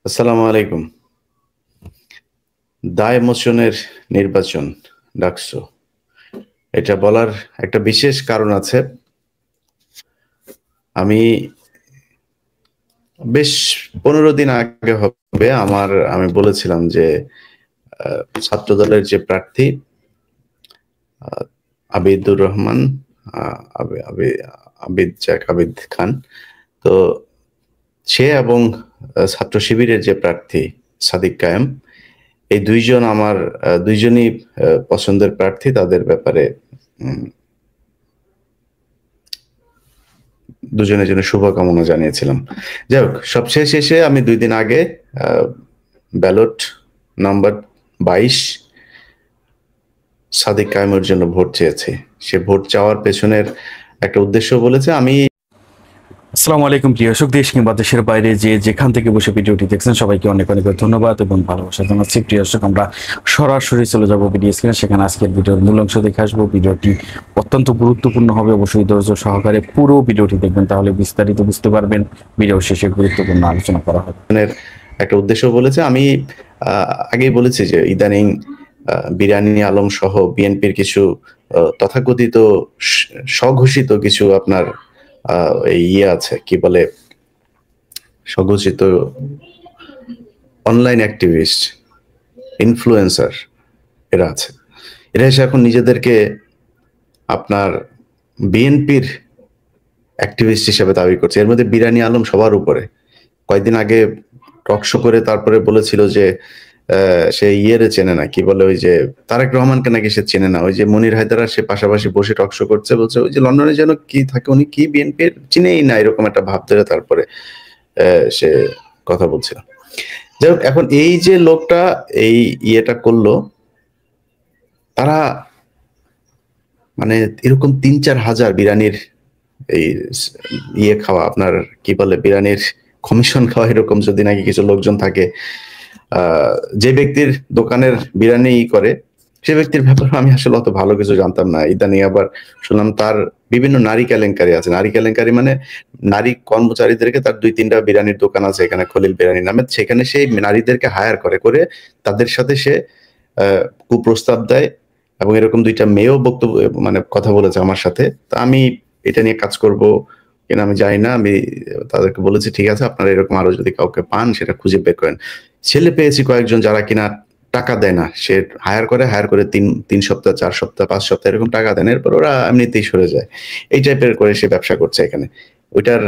আসসালামু আলাইকুম। দায় মোচনের নির্বাচন ডাকসু, এটা বলার একটা বিশেষ কারণ আছে। আমি বেশ 15 দিন আগে হবে আমি বলেছিলাম যে ছাত্র দলের যে প্রার্থী আবিদুর রহমান, আবিদ খান, তো সে এবং ছাত্র শিবিরের যে প্রার্থী সাদিক কায়েম, এই দুইজনই পছন্দের প্রার্থী। তাদের ব্যাপারে দুজনের জন্য শুভকামনা জানিয়েছিলাম। যাই হোক, সবশেষ এসে আমি 2 দিন আগে ব্যালট নাম্বার 22 সাদিক কায়েমের জন্য ভোট চেয়েছি। সে ভোট চাওয়ার পেছনের একটা উদ্দেশ্য বলেছে। আসসালামু আলাইকুম প্রিয় দর্শক, দেশ কিংবা দেশের বাইরে যে যেখান থেকে বসে ভিডিওটি দেখছেন সবাইকে অনেক অনেক ধন্যবাদ এবং ভালোবাসা জানাচ্ছি। প্রিয় দর্শক, আমরা সরাসরি চলে যাব ভিডিও স্ক্রিনে, সেখানে আজকের ভিডিওর মূল অংশ দেখে আসবো। ভিডিওটি অত্যন্ত গুরুত্বপূর্ণ হবে, অবশ্যই ধৈর্য সহকারে পুরো ভিডিওটি দেখবেন, তাহলে বিস্তারিত বুঝতে পারবেন। ভিডিও শেষে গুরুত্বপূর্ণ আলোচনা করা হবে। একটা উদ্দেশ্য বলেছে। আমি আগেই বলেছি যে ইদানিং বিরানি আলম সহ বিএনপির কিছু তথাকথিত স্বঘোষিত কিছু আপনার আছে, কি বলে, স্বঘোষিত অনলাইন অ্যাক্টিভিস্ট, ইনফ্লুয়েন্সার এরা আছে। এরা এসে এখন নিজেদেরকে আপনার বিএনপির অ্যাক্টিভিস্ট হিসেবে দাবি করছে। এর মধ্যে বিরানি আলম সবার উপরে। কয়েকদিন আগে টক শো করে তারপরে বলেছিল যে সে চেনে না, কি বলে, ওই যে তারেক রহমানকে নাকি সে চেনে না। ওই যে মনির হায়দার, সে পাশাপাশি বসে টক শো করছে, বলছে ওই যে লন্ডনে যেন কি থাকে, উনি কি বিএনপির চিনেই না, এরকম একটা ভাব ধরে তারপরে সে কথা বলছিল। যাই হোক, এখন এই যে লোকটা এই ইয়েটা করলো, তারা মানে এরকম 3-4 হাজার বিরানির এই খাওয়া, আপনার কি বলে, বিরানির কমিশন খাওয়া, এরকম যদি নাকি কিছু লোকজন থাকে, যে ব্যক্তির দোকানের বিরিয়ানি করে, সে ব্যক্তির ব্যাপারে আমি আসলে অত ভালো কিছু জানতাম না। ইদানিং আবার শুনলাম তার বিভিন্ন নারী কেলেঙ্কারি আছে। নারী কেলেঙ্কারি মানে নারী কর্মচারীদেরকে, তার 2-3টা বিরিয়ানির দোকান আছে এখানে, খলিল বিরিয়ানি নামে। সেখানে সেই নারীদেরকে হায়ার করে তাদের সাথে সে কুপ্রস্তাব দেয়, এবং এরকম 2টা মেয়েও বক্তব্য মানে কথা বলেছে আমার সাথে। তা আমি এটা নিয়ে কাজ করব কিনা আমি জানি না। আমি তাদেরকে বলেছি, ঠিক আছে, আপনারা এরকম আরো যদি কাউকে পান সেটা খুঁজে বের করেন। ছেলে পেয়েছি কয়েকজন যারা কিনা টাকা দেয় না, সে হায়ার করে 3 সপ্তাহ, 4 সপ্তাহ, 5 সপ্তাহ এরকম টাকা দেন, এরপর ওরা এমনিতেই সরে যায়। এই টাইপের করে সে ব্যবসা করছে এখানে, ওইটার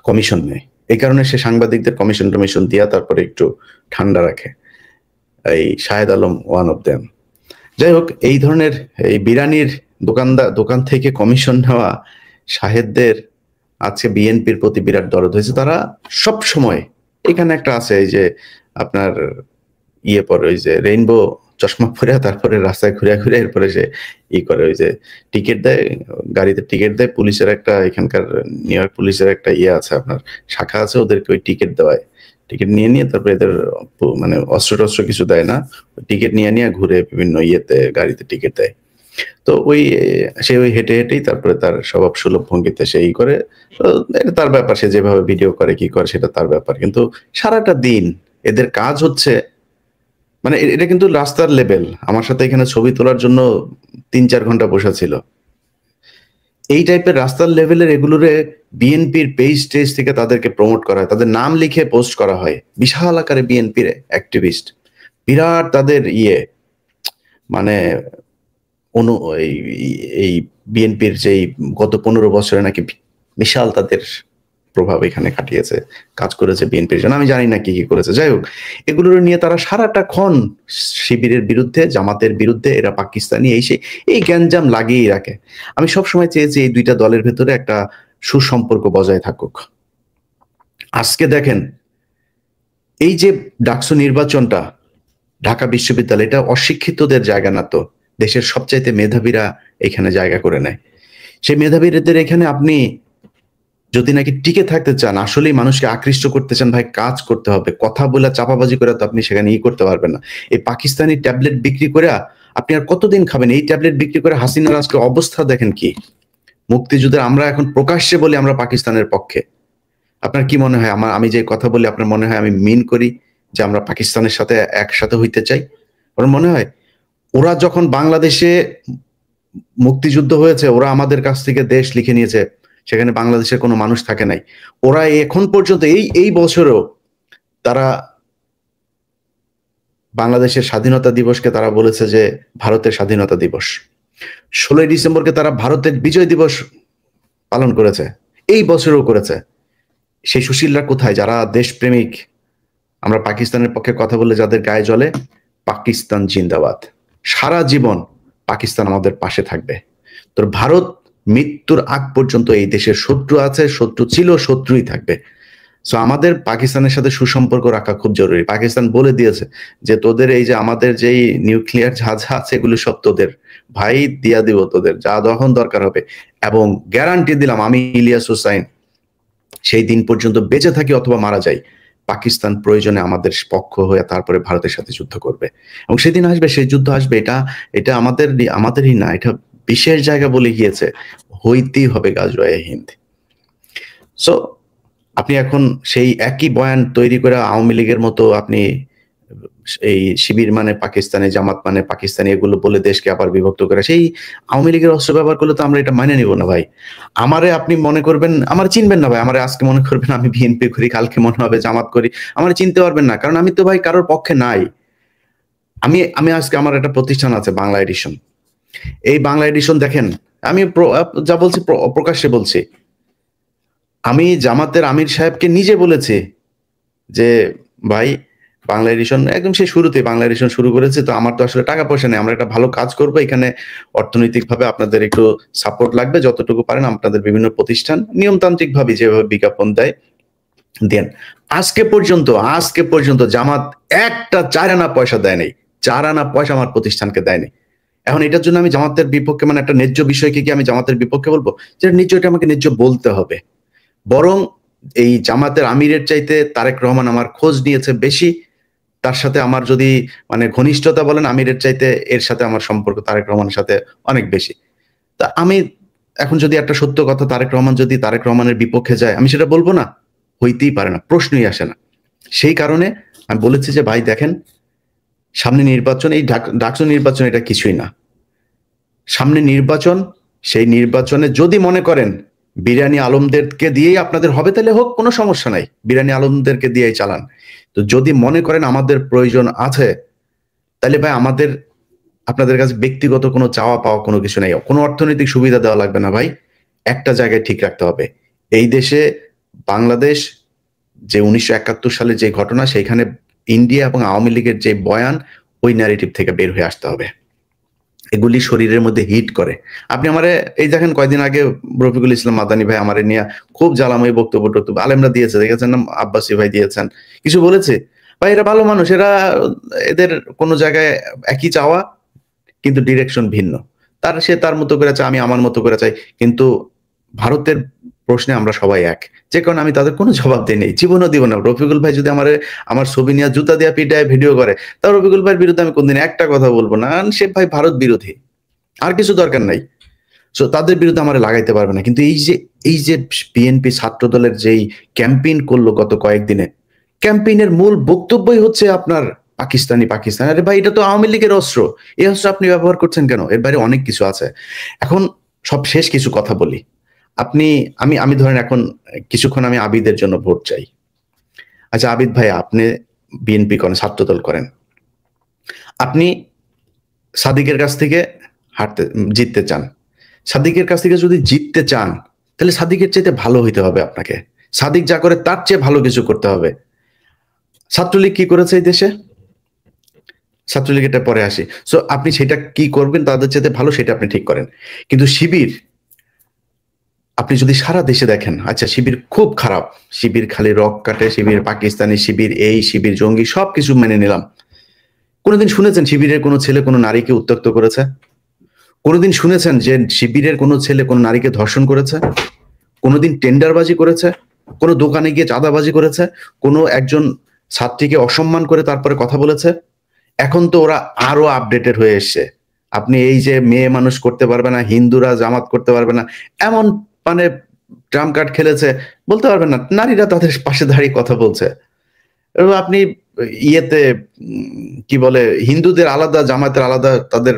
কমিশন নেই। এই কারণে সে সাংবাদিকদের কমিশন দিয়া তারপরে একটু ঠান্ডা রাখে। এই Shahed Alam one of them. যাই হোক, এই ধরনের এই বিরানির দোকান থেকে কমিশন নেওয়া শাহেদদের আজকে বিএনপির প্রতি বিরাট দরদ হয়েছে। তারা সব সময় এখানে একটা আছে, এই যে আপনার পরে ওই যে রেইনবো চশমা পরে তারপরে রাস্তায় ঘুরে এরপরে সে করে, ওই যে টিকিট দেয়, গাড়িতে টিকিট দেয়। পুলিশের একটা, এখানকার নিউ ইয়র্ক পুলিশের একটা আছে, আপনার শাখা আছে, ওদেরকে ওই টিকিট দেওয়ায়। টিকিট নিয়ে তারপরে এদের মানে অস্ত্র কিছু দেয় না, টিকিট নিয়ে ঘুরে বিভিন্ন গাড়িতে টিকিট দেয়। তো সে হেঁটেই তারপরে তার স্বভাব সুলভ ভঙ্গিতে সেই করে। এটা তার ব্যাপার, সে যেভাবে ভিডিও করে কি করে সেটা তার ব্যাপার। কিন্তু সারাটা দিন এদের কাজ হচ্ছে, মানে এটা কিন্তু রাস্তার লেভেল। আমার সাথে এখানে ছবি তোলার জন্য 3-4 ঘন্টা বসা ছিল। এই টাইপের রাস্তার লেভেলের এগুলোরে বিএনপির পেজ থেকে তাদেরকে প্রমোট করা হয়, তাদের নাম লিখে পোস্ট করা হয়। বিশাল আকারে বিএনপির অ্যাক্টিভিস্ট, বিরাট তাদের মানে এই বিএনপির যেই গত 15 বছরে নাকি বিশাল তাদের প্রভাব এখানে খাটিয়েছে, কাজ করেছে বিএনপির জন্য। আমি জানি না কি করেছে। যাই হোক, এগুলোর নিয়ে তারা সারাটাক্ষণ শিবিরের বিরুদ্ধে, জামাতের বিরুদ্ধে, এরা পাকিস্তানি, এই গ্যাঞ্জাম লাগিয়েই রাখে। আমি সবসময় চেয়েছি এই 2টা দলের ভেতরে একটা সুসম্পর্ক বজায় থাকুক। আজকে দেখেন, এই যে ডাকসু নির্বাচনটা, ঢাকা বিশ্ববিদ্যালয়, এটা অশিক্ষিতদের জায়গা না, তো দেশের সবচাইতে মেধাবীরা এখানে জায়গা করে নেয়। সেই মেধাবীদের এখানে আপনি যদি নাকি টিকে থাকতে চান, আসলেই মানুষকে আকৃষ্ট করতে চান, ভাই কাজ করতে হবে। কথা বলে চাপাবাজি করে তো আপনি সেখানে করতে পারবেন না। এই পাকিস্তানি ট্যাবলেট বিক্রি করে আপনি আর কতদিন খাবেন? এই ট্যাবলেট বিক্রি করে হাসিনার আজকে অবস্থা দেখেন কি। মুক্তিযুদ্ধের আমরা এখন প্রকাশ্যে বলি আমরা পাকিস্তানের পক্ষে, আপনার কি মনে হয় আমি যে কথা বলি আপনার মনে হয় আমি মিন করি যে আমরা পাকিস্তানের সাথে একসাথে হইতে চাই? ওর মনে হয় ওরা যখন বাংলাদেশে মুক্তিযুদ্ধ হয়েছে ওরা আমাদের কাছ থেকে দেশ লিখে নিয়েছে, সেখানে বাংলাদেশের কোনো মানুষ থাকে নাই। ওরা এখন পর্যন্ত এই বছরও তারা বাংলাদেশের স্বাধীনতা দিবসকে তারা বলেছে যে ভারতের স্বাধীনতা দিবস। 16ই ডিসেম্বরকে তারা ভারতের বিজয় দিবস পালন করেছে, এই বছরও করেছে। সেই সুশীলরা কোথায় যারা দেশপ্রেমিক? আমরা পাকিস্তানের পক্ষে কথা বললে যাদের গায়ে জ্বলে, পাকিস্তান জিন্দাবাদ, সারা জীবন পাকিস্তান আমাদের পাশে থাকবে। তো ভারত মৃত্যুর আগ পর্যন্ত এই দেশের শত্রু আছে, শত্রু ছিল, শত্রুই থাকবে। সো আমাদের পাকিস্তানের সাথে সুসম্পর্ক রাখা খুব জরুরি। পাকিস্তান বলে দিয়েছে যে তোদের এই যে আমাদের যেই নিউক্লিয়ার জাহাজ আছে এগুলো সব তোদের, ভাই দিয়া দিব তোদের যা যখন দরকার হবে। এবং গ্যারান্টি দিলাম আমি ইলিয়াস হোসাইন সেই দিন পর্যন্ত বেঁচে থাকি অথবা মারা যাই, পাকিস্তান প্রয়োজনে আমাদের পক্ষ হয়ে তারপরে ভারতের সাথে যুদ্ধ করবে। এবং সেদিন আসবে, সেই যুদ্ধ আসবে। এটা আমাদেরই না, এটা বিশেষ জায়গা বলে গিয়েছে, হইতেই হবে গাজওয়ে হিন্দ। সো আপনি এখন সেই একই বয়ান তৈরি করে আওয়ামী লীগের মতো আপনি এই শিবির মানে পাকিস্তানি, জামাত মানে পাকিস্তানি এগুলো বলে দেশকে আবার বিভক্ত করে সেই আওয়ামী লীগের অস্ত্র ব্যবহার করলে তো আমরা এটা মানে নিব না ভাই। আমারে আপনি মনে করবেন, আমার চিনবেন না ভাই, আমারে আজকে মনে করবেন আমি বিএনপি করি, কালকে মনে হবে জামাত করি, আমার চিনতে পারবেন না, কারণ আমি তো ভাই কারোর পক্ষে নাই। আমি আজকে আমার একটা প্রতিষ্ঠান আছে বাংলা এডিশন, এই বাংলা এডিশন দেখেন, আমি যা বলছি প্রকাশ্যে বলছি। আমি জামাতের আমির সাহেবকে নিজে বলেছি যে ভাই বাংলা এডিশন একদম সেই শুরুতে বাংলা এডিশন শুরু করেছে, তো আমার তো আসলে টাকা পয়সা নেই, আমরা একটা ভালো কাজ করবো, এখানে অর্থনৈতিকভাবে আপনাদের একটু সাপোর্ট লাগবে, যতটুকু পারেন আপনাদের বিভিন্ন প্রতিষ্ঠান নিয়মতান্ত্রিক ভাবে যেভাবে বিজ্ঞাপন দেয় দেন। আজকে পর্যন্ত জামাত একটা 4 আনা পয়সা দেয় নাই, 4 আনা পয়সা আমার প্রতিষ্ঠানকে দেয়নি। এখন এটার জন্য আমি জামাতের বিপক্ষে, মানে একটা ন্যায্য বিষয়কে কি আমি জামাতের বিপক্ষে বলবো? যেটা ন্যায্য এটা আমাকে ন্যায্য বলতে হবে। বরং এই জামাতের আমিরের চাইতে তারেক রহমান আমার খোঁজ নিয়েছে বেশি, তার সাথে আমার যদি মানে ঘনিষ্ঠতা বলেন আমিরের চাইতে এর সাথে আমার সম্পর্ক তারেক রহমানের সাথে অনেক বেশি। তা আমি এখন যদি একটা সত্য কথা, তারেক রহমান যদি তারেক রহমানের বিপক্ষে যায় আমি সেটা বলবো না? হইতেই পারে না, প্রশ্নই আসে না। সেই কারণে আমি বলেছি যে ভাই দেখেন, সামনে নির্বাচন, এই ডাকসু নির্বাচন এটা কিছুই না, সামনে নির্বাচন, সেই নির্বাচনে যদি মনে করেন বিরিয়ানি আলমদেরকে দিয়েই আপনাদের হবে তাহলে হোক, কোনো সমস্যা নাই, বিরিয়ানি আলমদেরকে দিয়েই চালান। তো যদি মনে করেন আমাদের প্রয়োজন আছে তাহলে ভাই আমাদের আপনাদের কাছে ব্যক্তিগত কোনো চাওয়া পাওয়া কোনো কিছু নেই, কোনো অর্থনৈতিক সুবিধা দেওয়া লাগবে না ভাই। একটা জায়গায় ঠিক রাখতে হবে, এই দেশে বাংলাদেশ যে 1971 সালে যে ঘটনা, সেইখানে ইন্ডিয়া এবং আওয়ামী লীগের যে বয়ান, ওই ন্যারেটিভ থেকে বের হয়ে আসতে হবে। এগুলি শরীরের মধ্যে হিট করে। আপনি আমারে এই দেখেন কয়দিন আগে রফিকুল ইসলাম মাদানী ভাই আমারে নিয়ে খুব জ্বালাময় বক্তব্য টক্তব্য আলেমরা দিয়েছে, দেখেছেন না? আব্বাসী ভাই দিয়েছেন, কিছু বলেছে ভাই, এরা ভালো মানুষ, এদের কোনো জায়গায় একই চাওয়া কিন্তু ডিরেকশন ভিন্ন। সে তার মতো করে চায়, আমি আমার মতো করে চাই, কিন্তু ভারতের প্রশ্নে আমরা সবাই এক, যে কারণে আমি তাদের কোনো জবাব দিই নেই, জীবনও দিব না। রফিকুল ভাই যদি আমার ছবি নিয়ে জুতা দিয়া পিটায় ভিডিও করে, তা রফিকুল ভাইয়ের বিরুদ্ধে আমি কোনদিন একটা কথা বলবো না, কারণ সে ভাই ভারত বিরোধী, আর কিছু দরকার নাই। সো তাদের বিরুদ্ধে আমার লাগাইতে পারবে না। কিন্তু এই যে বিএনপি ছাত্র দলের যেই ক্যাম্পেইন করলো গত কয়েকদিনে, ক্যাম্পেইনের মূল বক্তব্যই হচ্ছে আপনার পাকিস্তানি। আরে ভাই, এটা তো আওয়ামী লীগের অস্ত্র, এই অস্ত্র আপনি ব্যবহার করছেন কেন? এর বাইরে অনেক কিছু আছে। এখন সব শেষ কিছু কথা বলি। আমি ধরেন এখন কিছুক্ষণ আমি আবিদের জন্য ভোট চাই। আচ্ছা আবিদ ভাই, আপনি বিএনপি করেন, ছাত্রদল করেন, আপনি সাদিকের কাছ থেকে জিততে চান। সাদিকের কাছ থেকে যদি জিততে চান তাহলে সাদিকের চাইতে ভালো হইতে হবে আপনাকে। সাদিক যা করে তার চেয়ে ভালো কিছু করতে হবে। ছাত্রলীগ কি করেছে এই দেশে? ছাত্রলীগ, এটা পরে আসি। সো আপনি সেটা কি করবেন তাদের চাইতে ভালো, সেটা আপনি ঠিক করেন। কিন্তু শিবির, আপনি যদি সারা দেশে দেখেন, আচ্ছা শিবির খুব খারাপ, শিবির খালি রক কাটে, শিবির পাকিস্তানি, শিবির এই, শিবির জঙ্গি, সবকিছু মেনে নিলাম। কোনোদিন শুনেছেন শিবিরের কোনো ছেলে কোনো নারীকে উত্ত্যক্ত করেছে? কোনোদিন শুনেছেন যে শিবিরের কোনো ছেলে কোনো নারীকে ধর্ষণ করেছে? কোনোদিন টেন্ডারবাজি করেছে? কোনো দোকানে গিয়ে চাঁদাবাজি করেছে? কোনো একজন ছাত্রীকে অসম্মান করে তারপরে কথা বলেছে? এখন তো ওরা আরো আপডেটেড হয়ে এসছে। আপনি এই যে মেয়ে মানুষ করতে পারবে না, হিন্দুরা জামাত করতে পারবে না, এমন মানে ট্রাম্প কার্ড খেলেছে বলতে পারবেন না, নারীরা তাদের পাশে দাঁড়িয়ে কথা বলছে। এবং আপনি ইয়েতে কি বলে হিন্দুদের আলাদা, জামাতের আলাদা তাদের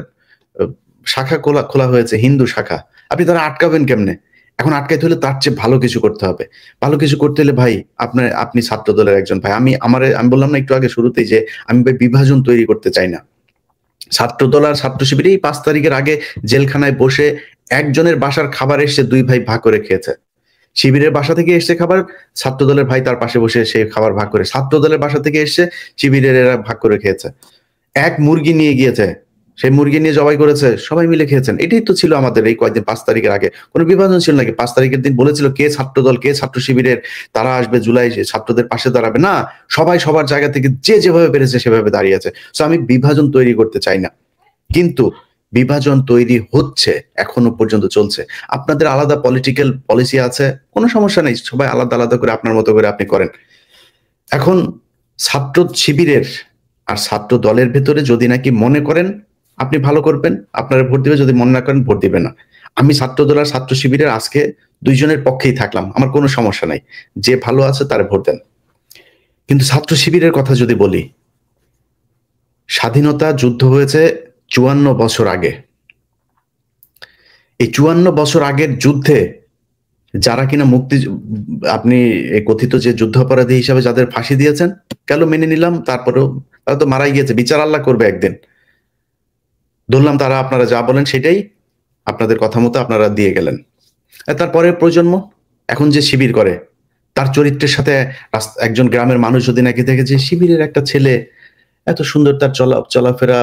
শাখা খোলা হয়েছে, হিন্দু শাখা, আপনি তারা আটকাবেন কেমনে? এখন আটকাইতে হলে তার চেয়ে ভালো কিছু করতে হবে। ভালো কিছু করতে হলে ভাই আপনি ছাত্র দলের একজন ভাই, আমি বললাম না একটু আগে শুরুতেই যে আমি ভাই বিভাজন তৈরি করতে চাই না। ছাত্র দল আর ছাত্র শিবির এই 5 তারিখের আগে জেলখানায় বসে একজনের বাসার খাবার এসে 2 ভাই ভাগ করে খেয়েছে। শিবিরের বাসা থেকে এসছে খাবার, ছাত্র দলের ভাই তার পাশে বসে সেই খাবার ভাগ করে, ছাত্র দলের বাসা থেকে এসছে, শিবিরের এরা ভাগ করে খেয়েছে। এক মুরগি নিয়ে গিয়েছে, সেই মুরগি নিয়ে জবাই করেছে, সবাই মিলে খেয়েছেন। এটাই তো ছিল আমাদের এই কয়েকদিন 5 তারিখের আগে। কোনো বিভাজন ছিল নাকি? 5 তারিখের দিন বলেছিল কে ছাত্র দল কে ছাত্র শিবিরের, তারা আসবে জুলাই ছাত্রদের পাশে দাঁড়াবে না, সবাই সবার জায়গা থেকে যে যেভাবে পেরেছে সেভাবে দাঁড়িয়েছে। সো আমি বিভাজন তৈরি করতে চাই না, কিন্তু বিভাজন তৈরি হচ্ছে, এখনো পর্যন্ত চলছে। আপনাদের আলাদা পলিটিক্যাল পলিসি আছে, কোনো সমস্যা নেই, সবাই আলাদা আলাদা করে আপনার মতো করে আপনি করেন। এখন ছাত্র শিবিরের আর ছাত্র দলের ভেতরে যদি নাকি মনে করেন আপনি ভালো করবেন, আপনারা ভোট দিবে, যদি মনে না করেন ভোট দিবে না। আমি ছাত্র দল আর ছাত্র শিবিরের আজকে দুইজনের পক্ষেই থাকলাম, আমার কোনো সমস্যা নাই, যে ভালো আছে তারে ভোট দেন। কিন্তু ছাত্র শিবিরের কথা যদি বলি, স্বাধীনতা যুদ্ধ হয়েছে 54 বছর আগে। এই 54 বছর আগের যুদ্ধে যারা কিনা আপনি কথিত যে যুদ্ধাপরাধী হিসাবে যাদের ফাঁসি দিয়েছেন, কেন মেনে নিলাম, তারপরেও তারা তো মারাই গিয়েছে, বিচার আল্লাহ করবে একদিন। ধরলাম তারা আপনারা যা বলেন সেটাই, আপনাদের কথা মতো আপনারা দিয়ে গেলেন। তারপরে প্রজন্ম এখন যে শিবির করে, তার চরিত্রের সাথে একজন গ্রামের মানুষ যদি নাকি দেখে যে শিবিরের একটা ছেলে এত সুন্দর, তার চলাফেরা,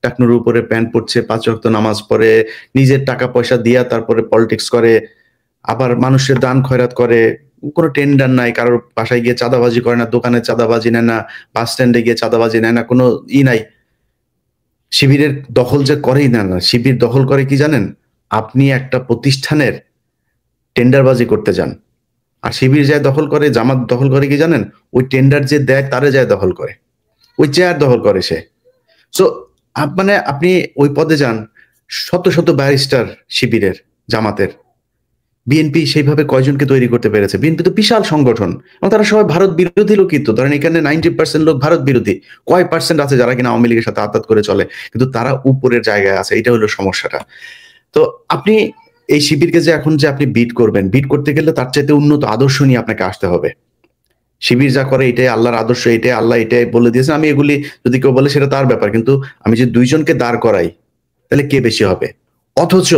টাকনুর উপরে প্যান্ট পরছে, 5 ওয়াক্ত নামাজ পড়ে, নিজের টাকা পয়সা দিয়া তারপরে পলিটিক্স করে, আবার মানুষের দান খয়রাত করে, কোনো টেন্ডার নাই, কারোর বাসায় গিয়ে চাঁদাবাজি করে না, দোকানে চাঁদাবাজি নেয় না, বাস স্ট্যান্ডে গিয়ে চাঁদাবাজি নেয় না, কোনো নাই। শিবিরের দখল যে করেই না, শিবির দখল করে কি জানেন? আপনি একটা প্রতিষ্ঠানের টেন্ডারবাজি করতে যান, আর শিবির যায় দখল করে, জামাত দখল করে কি জানেন? ওই টেন্ডার যে দেয় তারে যায় দখল করে, ওই চেয়ার দখল করে সে। সো মানে আপনি ওই পদে যান, শত শত ব্যারিস্টার শিবিরের, জামাতের, বিএনপি সেইভাবে কয়জনকে তৈরি করতে পেরেছে? বিএনপি তো বিশাল সংগঠন, এবং তারা সবাই ভারত বিরোধী লোকই তো। ধরেন এখানে 90% লোক ভারত বিরোধী, কয় পার্সেন্ট আছে যারা কিনা আওয়ামী লীগের সাথে আতাত করে চলে, কিন্তু তারা উপরের জায়গায় আছে। এটা হলো সমস্যাটা। তো আপনি এই শিবিরকে যে এখন যে আপনি বিট করবেন, বিট করতে গেলে তার চাইতে উন্নত আদর্শ নিয়ে আপনাকে আসতে হবে। শিবির যা করে এটাই আল্লাহর আদর্শ, এটাই আল্লাহ, এটাই বলে দিয়েছেন। আমি এগুলি যদি কেউ বলে সেটা তার ব্যাপার, কিন্তু আমি যে দুইজনকে দাঁড় করাই, তাহলে কে বেশি হবে? অথচ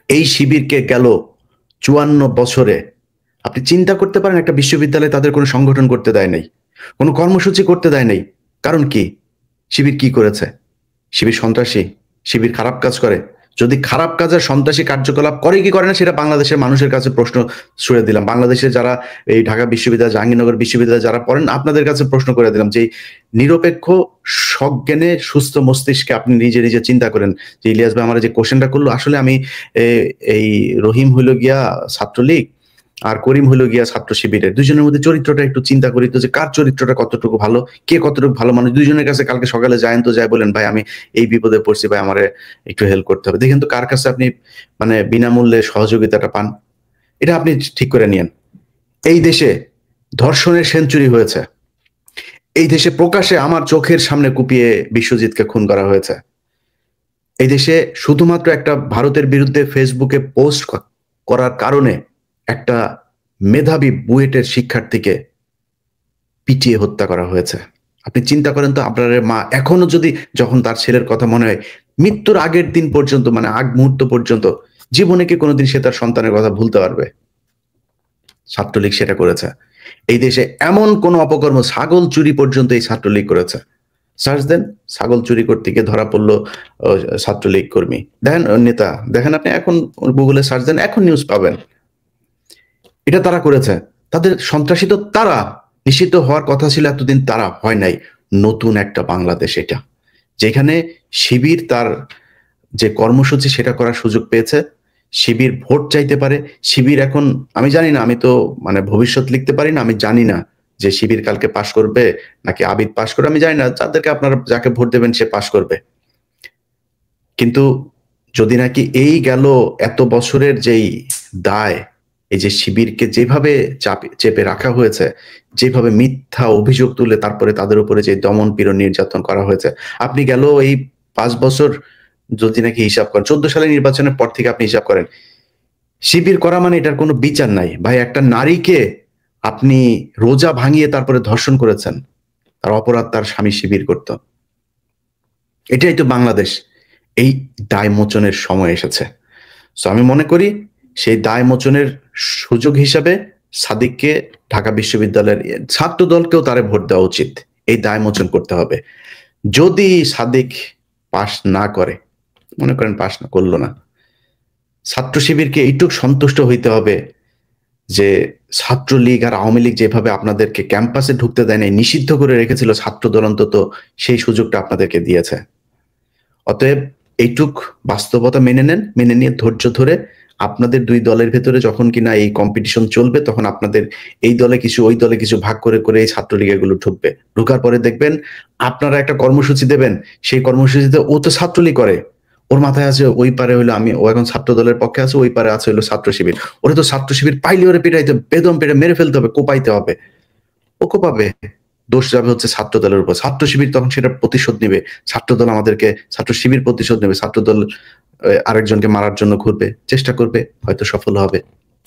এই শিবিরকে গেল 54 বছরে আপনি চিন্তা করতে পারেন, একটা বিশ্ববিদ্যালয়ে তাদের কোনো সংগঠন করতে দেয় নাই, কোনো কর্মসূচি করতে দেয় নাই। কারণ কি? শিবির কি করেছে? শিবির সন্ত্রাসী? শিবির খারাপ কাজ করে? যদি খারাপ কাজের সন্ত্রাসী কার্যকলাপ করে কি করে না, সেটা বাংলাদেশের মানুষের কাছে প্রশ্ন ছুড়ে দিলাম। বাংলাদেশের যারা এই ঢাকা বিশ্ববিদ্যালয়, জাহাঙ্গীরনগর বিশ্ববিদ্যালয়ে যারা পড়েন, আপনাদের কাছে প্রশ্ন করে দিলাম যে নিরপেক্ষ সজ্ঞানে সুস্থ মস্তিষ্কে আপনি নিজে নিজে চিন্তা করেন যে ইলিয়াস ভাই আমার যে কোশ্চেনটা করলো, আসলে আমি এই রহিম হইল গিয়া ছাত্রলীগ আর করিম হইল গিয়া ছাত্র শিবিরের, দুজনের মধ্যে চরিত্রটা একটু চিন্তা করি তো, যে কার চরিত্রটা কতটুকু ভালো, কে কতটুকু ভালো মানুষ। দুজনের কাছে কালকে সকালে যায়েন তো, যাই বলেন ভাই আমি এই বিপদে পড়ছি, ভাই আমারে একটু হেল্প করতে হবে, দেখেন তো কার কাছে আপনি মানে বিনামূল্যে সহযোগিতাটা পান। এটা আপনি ঠিক করে নিয়েন। এই দেশে ধর্ষণের সেঞ্চুরি হয়েছে, এই দেশে প্রকাশ্যে আমার চোখের সামনে কুপিয়ে বিশ্বজিৎকে খুন করা হয়েছে, এই দেশে শুধুমাত্র একটা ভারতের বিরুদ্ধে ফেসবুকে পোস্ট করার কারণে একটা মেধাবী বুয়েটের শিক্ষার্থীকে পিটিয়ে হত্যা করা হয়েছে। আপনি চিন্তা করেন তো, আপনার মা এখনো যদি, যখন তার ছেলের কথা মনে হয়, মৃত্যুর আগের দিন পর্যন্ত, মানে আগ মুহূর্ত পর্যন্ত, জীবনে কি কোনোদিন সে তার সন্তানের কথা ভুলতে পারবে? ছাত্রলীগ সেটা করেছে। এই দেশে এমন কোন অপকর্ম, ছাগল চুরি পর্যন্ত এই ছাত্রলীগ করেছে। সার্চ দেন, ছাগল চুরি করতে গিয়ে ধরা পড়লো ছাত্রলীগ কর্মী, দেখেন নেতা, দেখেন আপনি এখন গুগলে সার্চ দেন, এখন নিউজ পাবেন। এটা তারা করেছে। তাদের সন্ত্রাসী তো তারা, নিষিদ্ধ হওয়ার কথা ছিল এতদিন, তারা হয় নাই। নতুন একটা বাংলাদেশ এটা, যেখানে শিবির তার যে কর্মসূচি সেটা করার সুযোগ পেয়েছে। শিবির ভোট চাইতে পারে। শিবির এখন, আমি জানি না, আমি তো মানে ভবিষ্যৎ লিখতে পারি না, আমি জানি না যে শিবির কালকে পাশ করবে নাকি আবিদ পাশ করবে, আমি জানি না। যাদেরকে আপনারা যাকে ভোট দেবেন সে পাশ করবে। কিন্তু যদি নাকি এই গেল এত বছরের যেই দায়, এই যে শিবিরকে যেভাবে চেপে রাখা হয়েছে, যেভাবে মিথ্যা অভিযোগ তুলে তারপরে তাদের উপরে যে দমন পীড়ন নির্যাতন করা হয়েছে, আপনি গেল এই 5 বছর যদি নাকি হিসাব করেন, 14 সালের নির্বাচনের পর থেকে আপনি হিসাব করেন, শিবির করা মানে এটার কোনো বিচার নাই ভাই। একটা নারীকে আপনি রোজা ভাঙিয়ে তারপরে ধর্ষণ করেছেন, তার অপরাধ তার স্বামী শিবির করত। এটাই তো বাংলাদেশ। এই দায় মোচনের সময় এসেছে। সো আমি মনে করি সেই দায় মোচনের সুযোগ হিসাবে সাদিককে ঢাকা বিশ্ববিদ্যালয়ের ছাত্র দলকেও তারে ভোট দেওয়া উচিত, এই দায় মোচন করতে হবে। যদি সাদিক পাশ না করে, মনে করেন পাশ না করলো না, ছাত্র শিবিরকে এইটুকু সন্তুষ্ট হইতে হবে যে ছাত্রলীগ আর আওয়ামী লীগ যেভাবে আপনাদেরকে ক্যাম্পাসে ঢুকতে দেয় নাই, নিষিদ্ধ করে রেখেছিল, ছাত্র দল অন্তত সেই সুযোগটা আপনাদেরকে দিয়েছে। অতএব এইটুক বাস্তবতা মেনে নেন, মেনে নিয়ে ধৈর্য ধরে আপনাদের দুই দলের ভেতরে যখন কিনা এই কম্পিটিশন চলবে, তখন আপনাদের এই দলে কিছু ওই দলে কিছু ভাগ করে করে এই ছাত্রলীগ এগুলো ঢুকবে। ঢুকার পরে দেখবেন আপনারা একটা কর্মসূচি দেবেন, সেই কর্মসূচিতে ও তো ছাত্রলীগ করে, ওর মাথায় আছে ওই পারে হইলো আমি, ও এখন ছাত্র দলের পক্ষে আছে, ওই পারে আছে হইলো ছাত্র শিবির। ওরে তো ছাত্র শিবির পাইলে ওরে পিটাইতে, বেদম পেটে মেরে ফেলতে হবে, কোপাইতে হবে। ও কোপাবে, দোষ যাবে হচ্ছে ছাত্র দলের উপর। ছাত্র শিবির তখন সেটা প্রতিশোধ নেবে। ছাত্র দল আমাদেরকে, ছাত্র শিবির প্রতিশোধ নেবে। ছাত্র দল আরেকজনকে মারার জন্য ঘুরবে, চেষ্টা করবে, হয়তো সফল হবে।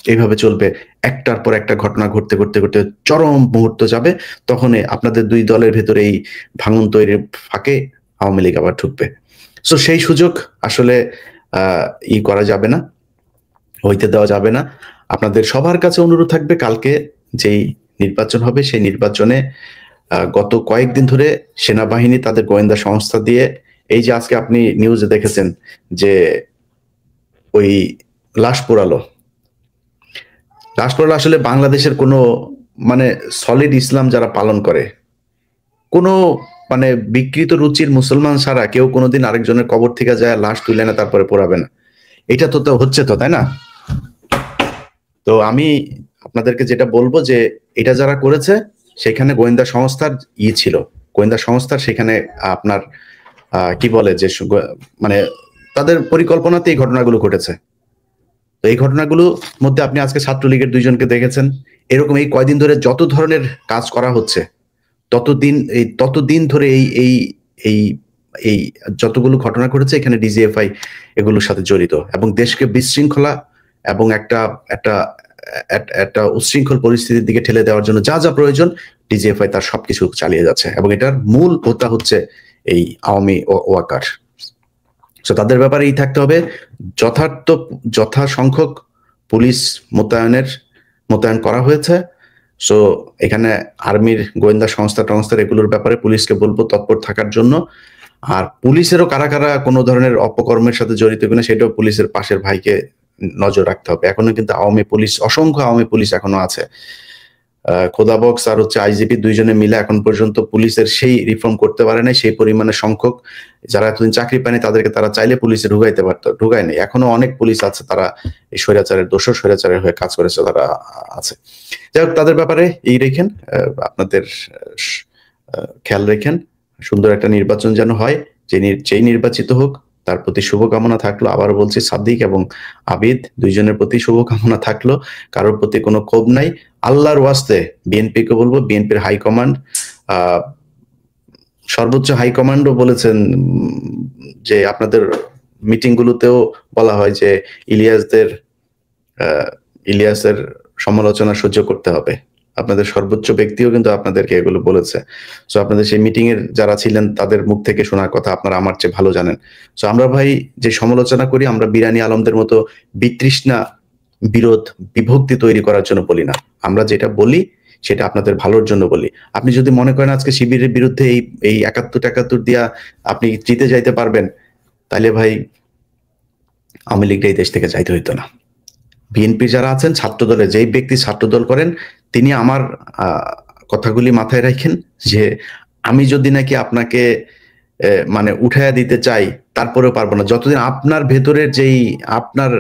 এইভাবে চলবে। একটার পর একটা ঘটনা ঘটতে ঘটতে ঘটতে চরম মুহূর্ত যাবে, তখন আপনাদের দুই দলের ভেতরে এই ভাঙন তৈরির ফাঁকে আওয়ামী লীগ আবার ঢুকবে। সো সেই সুযোগ আসলে করা যাবে না, হইতে দেওয়া যাবে না। আপনাদের সবার কাছে অনুরোধ থাকবে, কালকে যেই নির্বাচন হবে সেই নির্বাচনে গত কয়েকদিন ধরে সেনাবাহিনী তাদের গোয়েন্দা সংস্থা দিয়ে, এই যে আজকে আপনি নিউজে দেখেছেন যে ওই লাশ পোড়ালো, আসলে বাংলাদেশের কোনো মানে সলিড ইসলাম যারা পালন করে, কোনো মানে বিকৃত রুচির মুসলমান ছাড়া কেউ কোনোদিন আরেকজনের কবর থেকে যায় লাশ তুলে না তারপরে পোড়াবে না। এটা তো হচ্ছে তো, তাই না? তো আমি আপনাদেরকে যেটা বলবো যে এটা যারা করেছে সেখানে গোয়েন্দা সংস্থার ছিল, গোয়েন্দা সংস্থার সেখানে আপনার কি বলে যে মানে তাদের পরিকল্পনাতে এই ঘটনাগুলো ঘটেছে। তো এই ঘটনাগুলোর মধ্যে আপনি আজকে ছাত্রলীগের দুইজনকে দেখেছেন। এরকম এই কয়দিন ধরে যত ধরনের কাজ করা হচ্ছে, ততদিন ধরে এই এই এই এই যতগুলো ঘটনা ঘটেছে এখানে ডিজিএফআই এগুলোর সাথে জড়িত, এবং দেশকে বিশৃঙ্খলা এবং একটা একটা একটা উচ্ছৃঙ্খল পরিস্থিতির দিকে ঠেলে দেওয়ার জন্য যা যা প্রয়োজন ডিজিএফআই তার সবকিছু চালিয়ে যাচ্ছে, এবং এটার মূল হোতা হচ্ছে এই আওয়ামী ওয়াকার। তো তাদের ব্যাপারে এই থাকতে হবে, যথাসংখ্যক পুলিশ মোতায়েন করা হয়েছে। সো এখানে আর্মির গোয়েন্দা সংস্থা এগুলোর ব্যাপারে পুলিশকে বলবো তৎপর থাকার জন্য। আর পুলিশেরও কারা কারা কোনো ধরনের অপকর্মের সাথে জড়িত কিনা সেটাও পুলিশের পাশের ভাইকে নজর রাখতে হবে। এখনো কিন্তু অসংখ্য আওয়ামী পুলিশ এখনো আছে। খোদাবক্স আর হচ্ছে আইজিপি দুইজনে মিলে এখন পর্যন্ত পুলিশের সেই রিফর্ম করতে পারে নাই, সেই পরিমাণে সংখ্যক যারা এতদিন চাকরি পায়নি তাদেরকে তারা চাইলে পুলিশে ঢুকাইতে পারতো, ঢুকায় নাই। এখনো অনেক পুলিশ আছে তারা এই স্বৈরাচারের দোষর, স্বৈরাচারের হয়ে কাজ করেছে তারা আছে। যাই হোক, তাদের ব্যাপারে রেখেন, আপনাদের খেয়াল রেখেন, সুন্দর একটা নির্বাচন যেন হয়, যেই নির্বাচিত হোক তার প্রতি শুভকামনা থাকলো। আবার বলছি, সাদিক এবং আবিদ দুইজনের প্রতি শুভকামনা থাকলো, কারোর প্রতি কোনো ক্ষোভ নাই। আল্লাহর ওয়াস্তে বিএনপিকে বলবো, বিএনপির হাইকমান্ড, সর্বোচ্চ হাইকমান্ডও বলেছেন যে আপনাদের মিটিং গুলোতেও বলা হয় যে ইলিয়াসের সমালোচনা সহ্য করতে হবে। আপনাদের সর্বোচ্চ ব্যক্তিও কিন্তু আপনাদেরকে এগুলো বলেছে। সো আপনাদের সেই মিটিং এর যারা ছিলেন তাদের মুখ থেকে শোনার কথা আপনারা আমার চেয়ে ভালো জানেন। সো আমরা ভাই যে সমালোচনা করি, আমরা বিরানি আলমদের মতো বিতৃষ্ণা, বিরোধ, বিভক্তি তৈরি করার জন্য বলি না। আমরা যেটা বলি সেটা আপনাদের ভালোর জন্য বলি। আপনি যদি মনে করেন আজকে শিবিরের বিরুদ্ধে এই 71 দিয়া আপনি জিতে যাইতে পারবেন, তাহলে ভাই আওয়ামী লীগটা এই দেশ থেকে যাইতে হইতো না। বিএনপি যারা আছেন, ছাত্র দলে যেই ব্যক্তি ছাত্রদল করেন, তিনি আমার কথাগুলি মাথায় রাখেন যে আমি যদি নাকি আপনাকে মানে উঠাইয়া দিতে চাই তারপরেও পারবো না, যতদিন আপনার ভেতরের যেই আপনার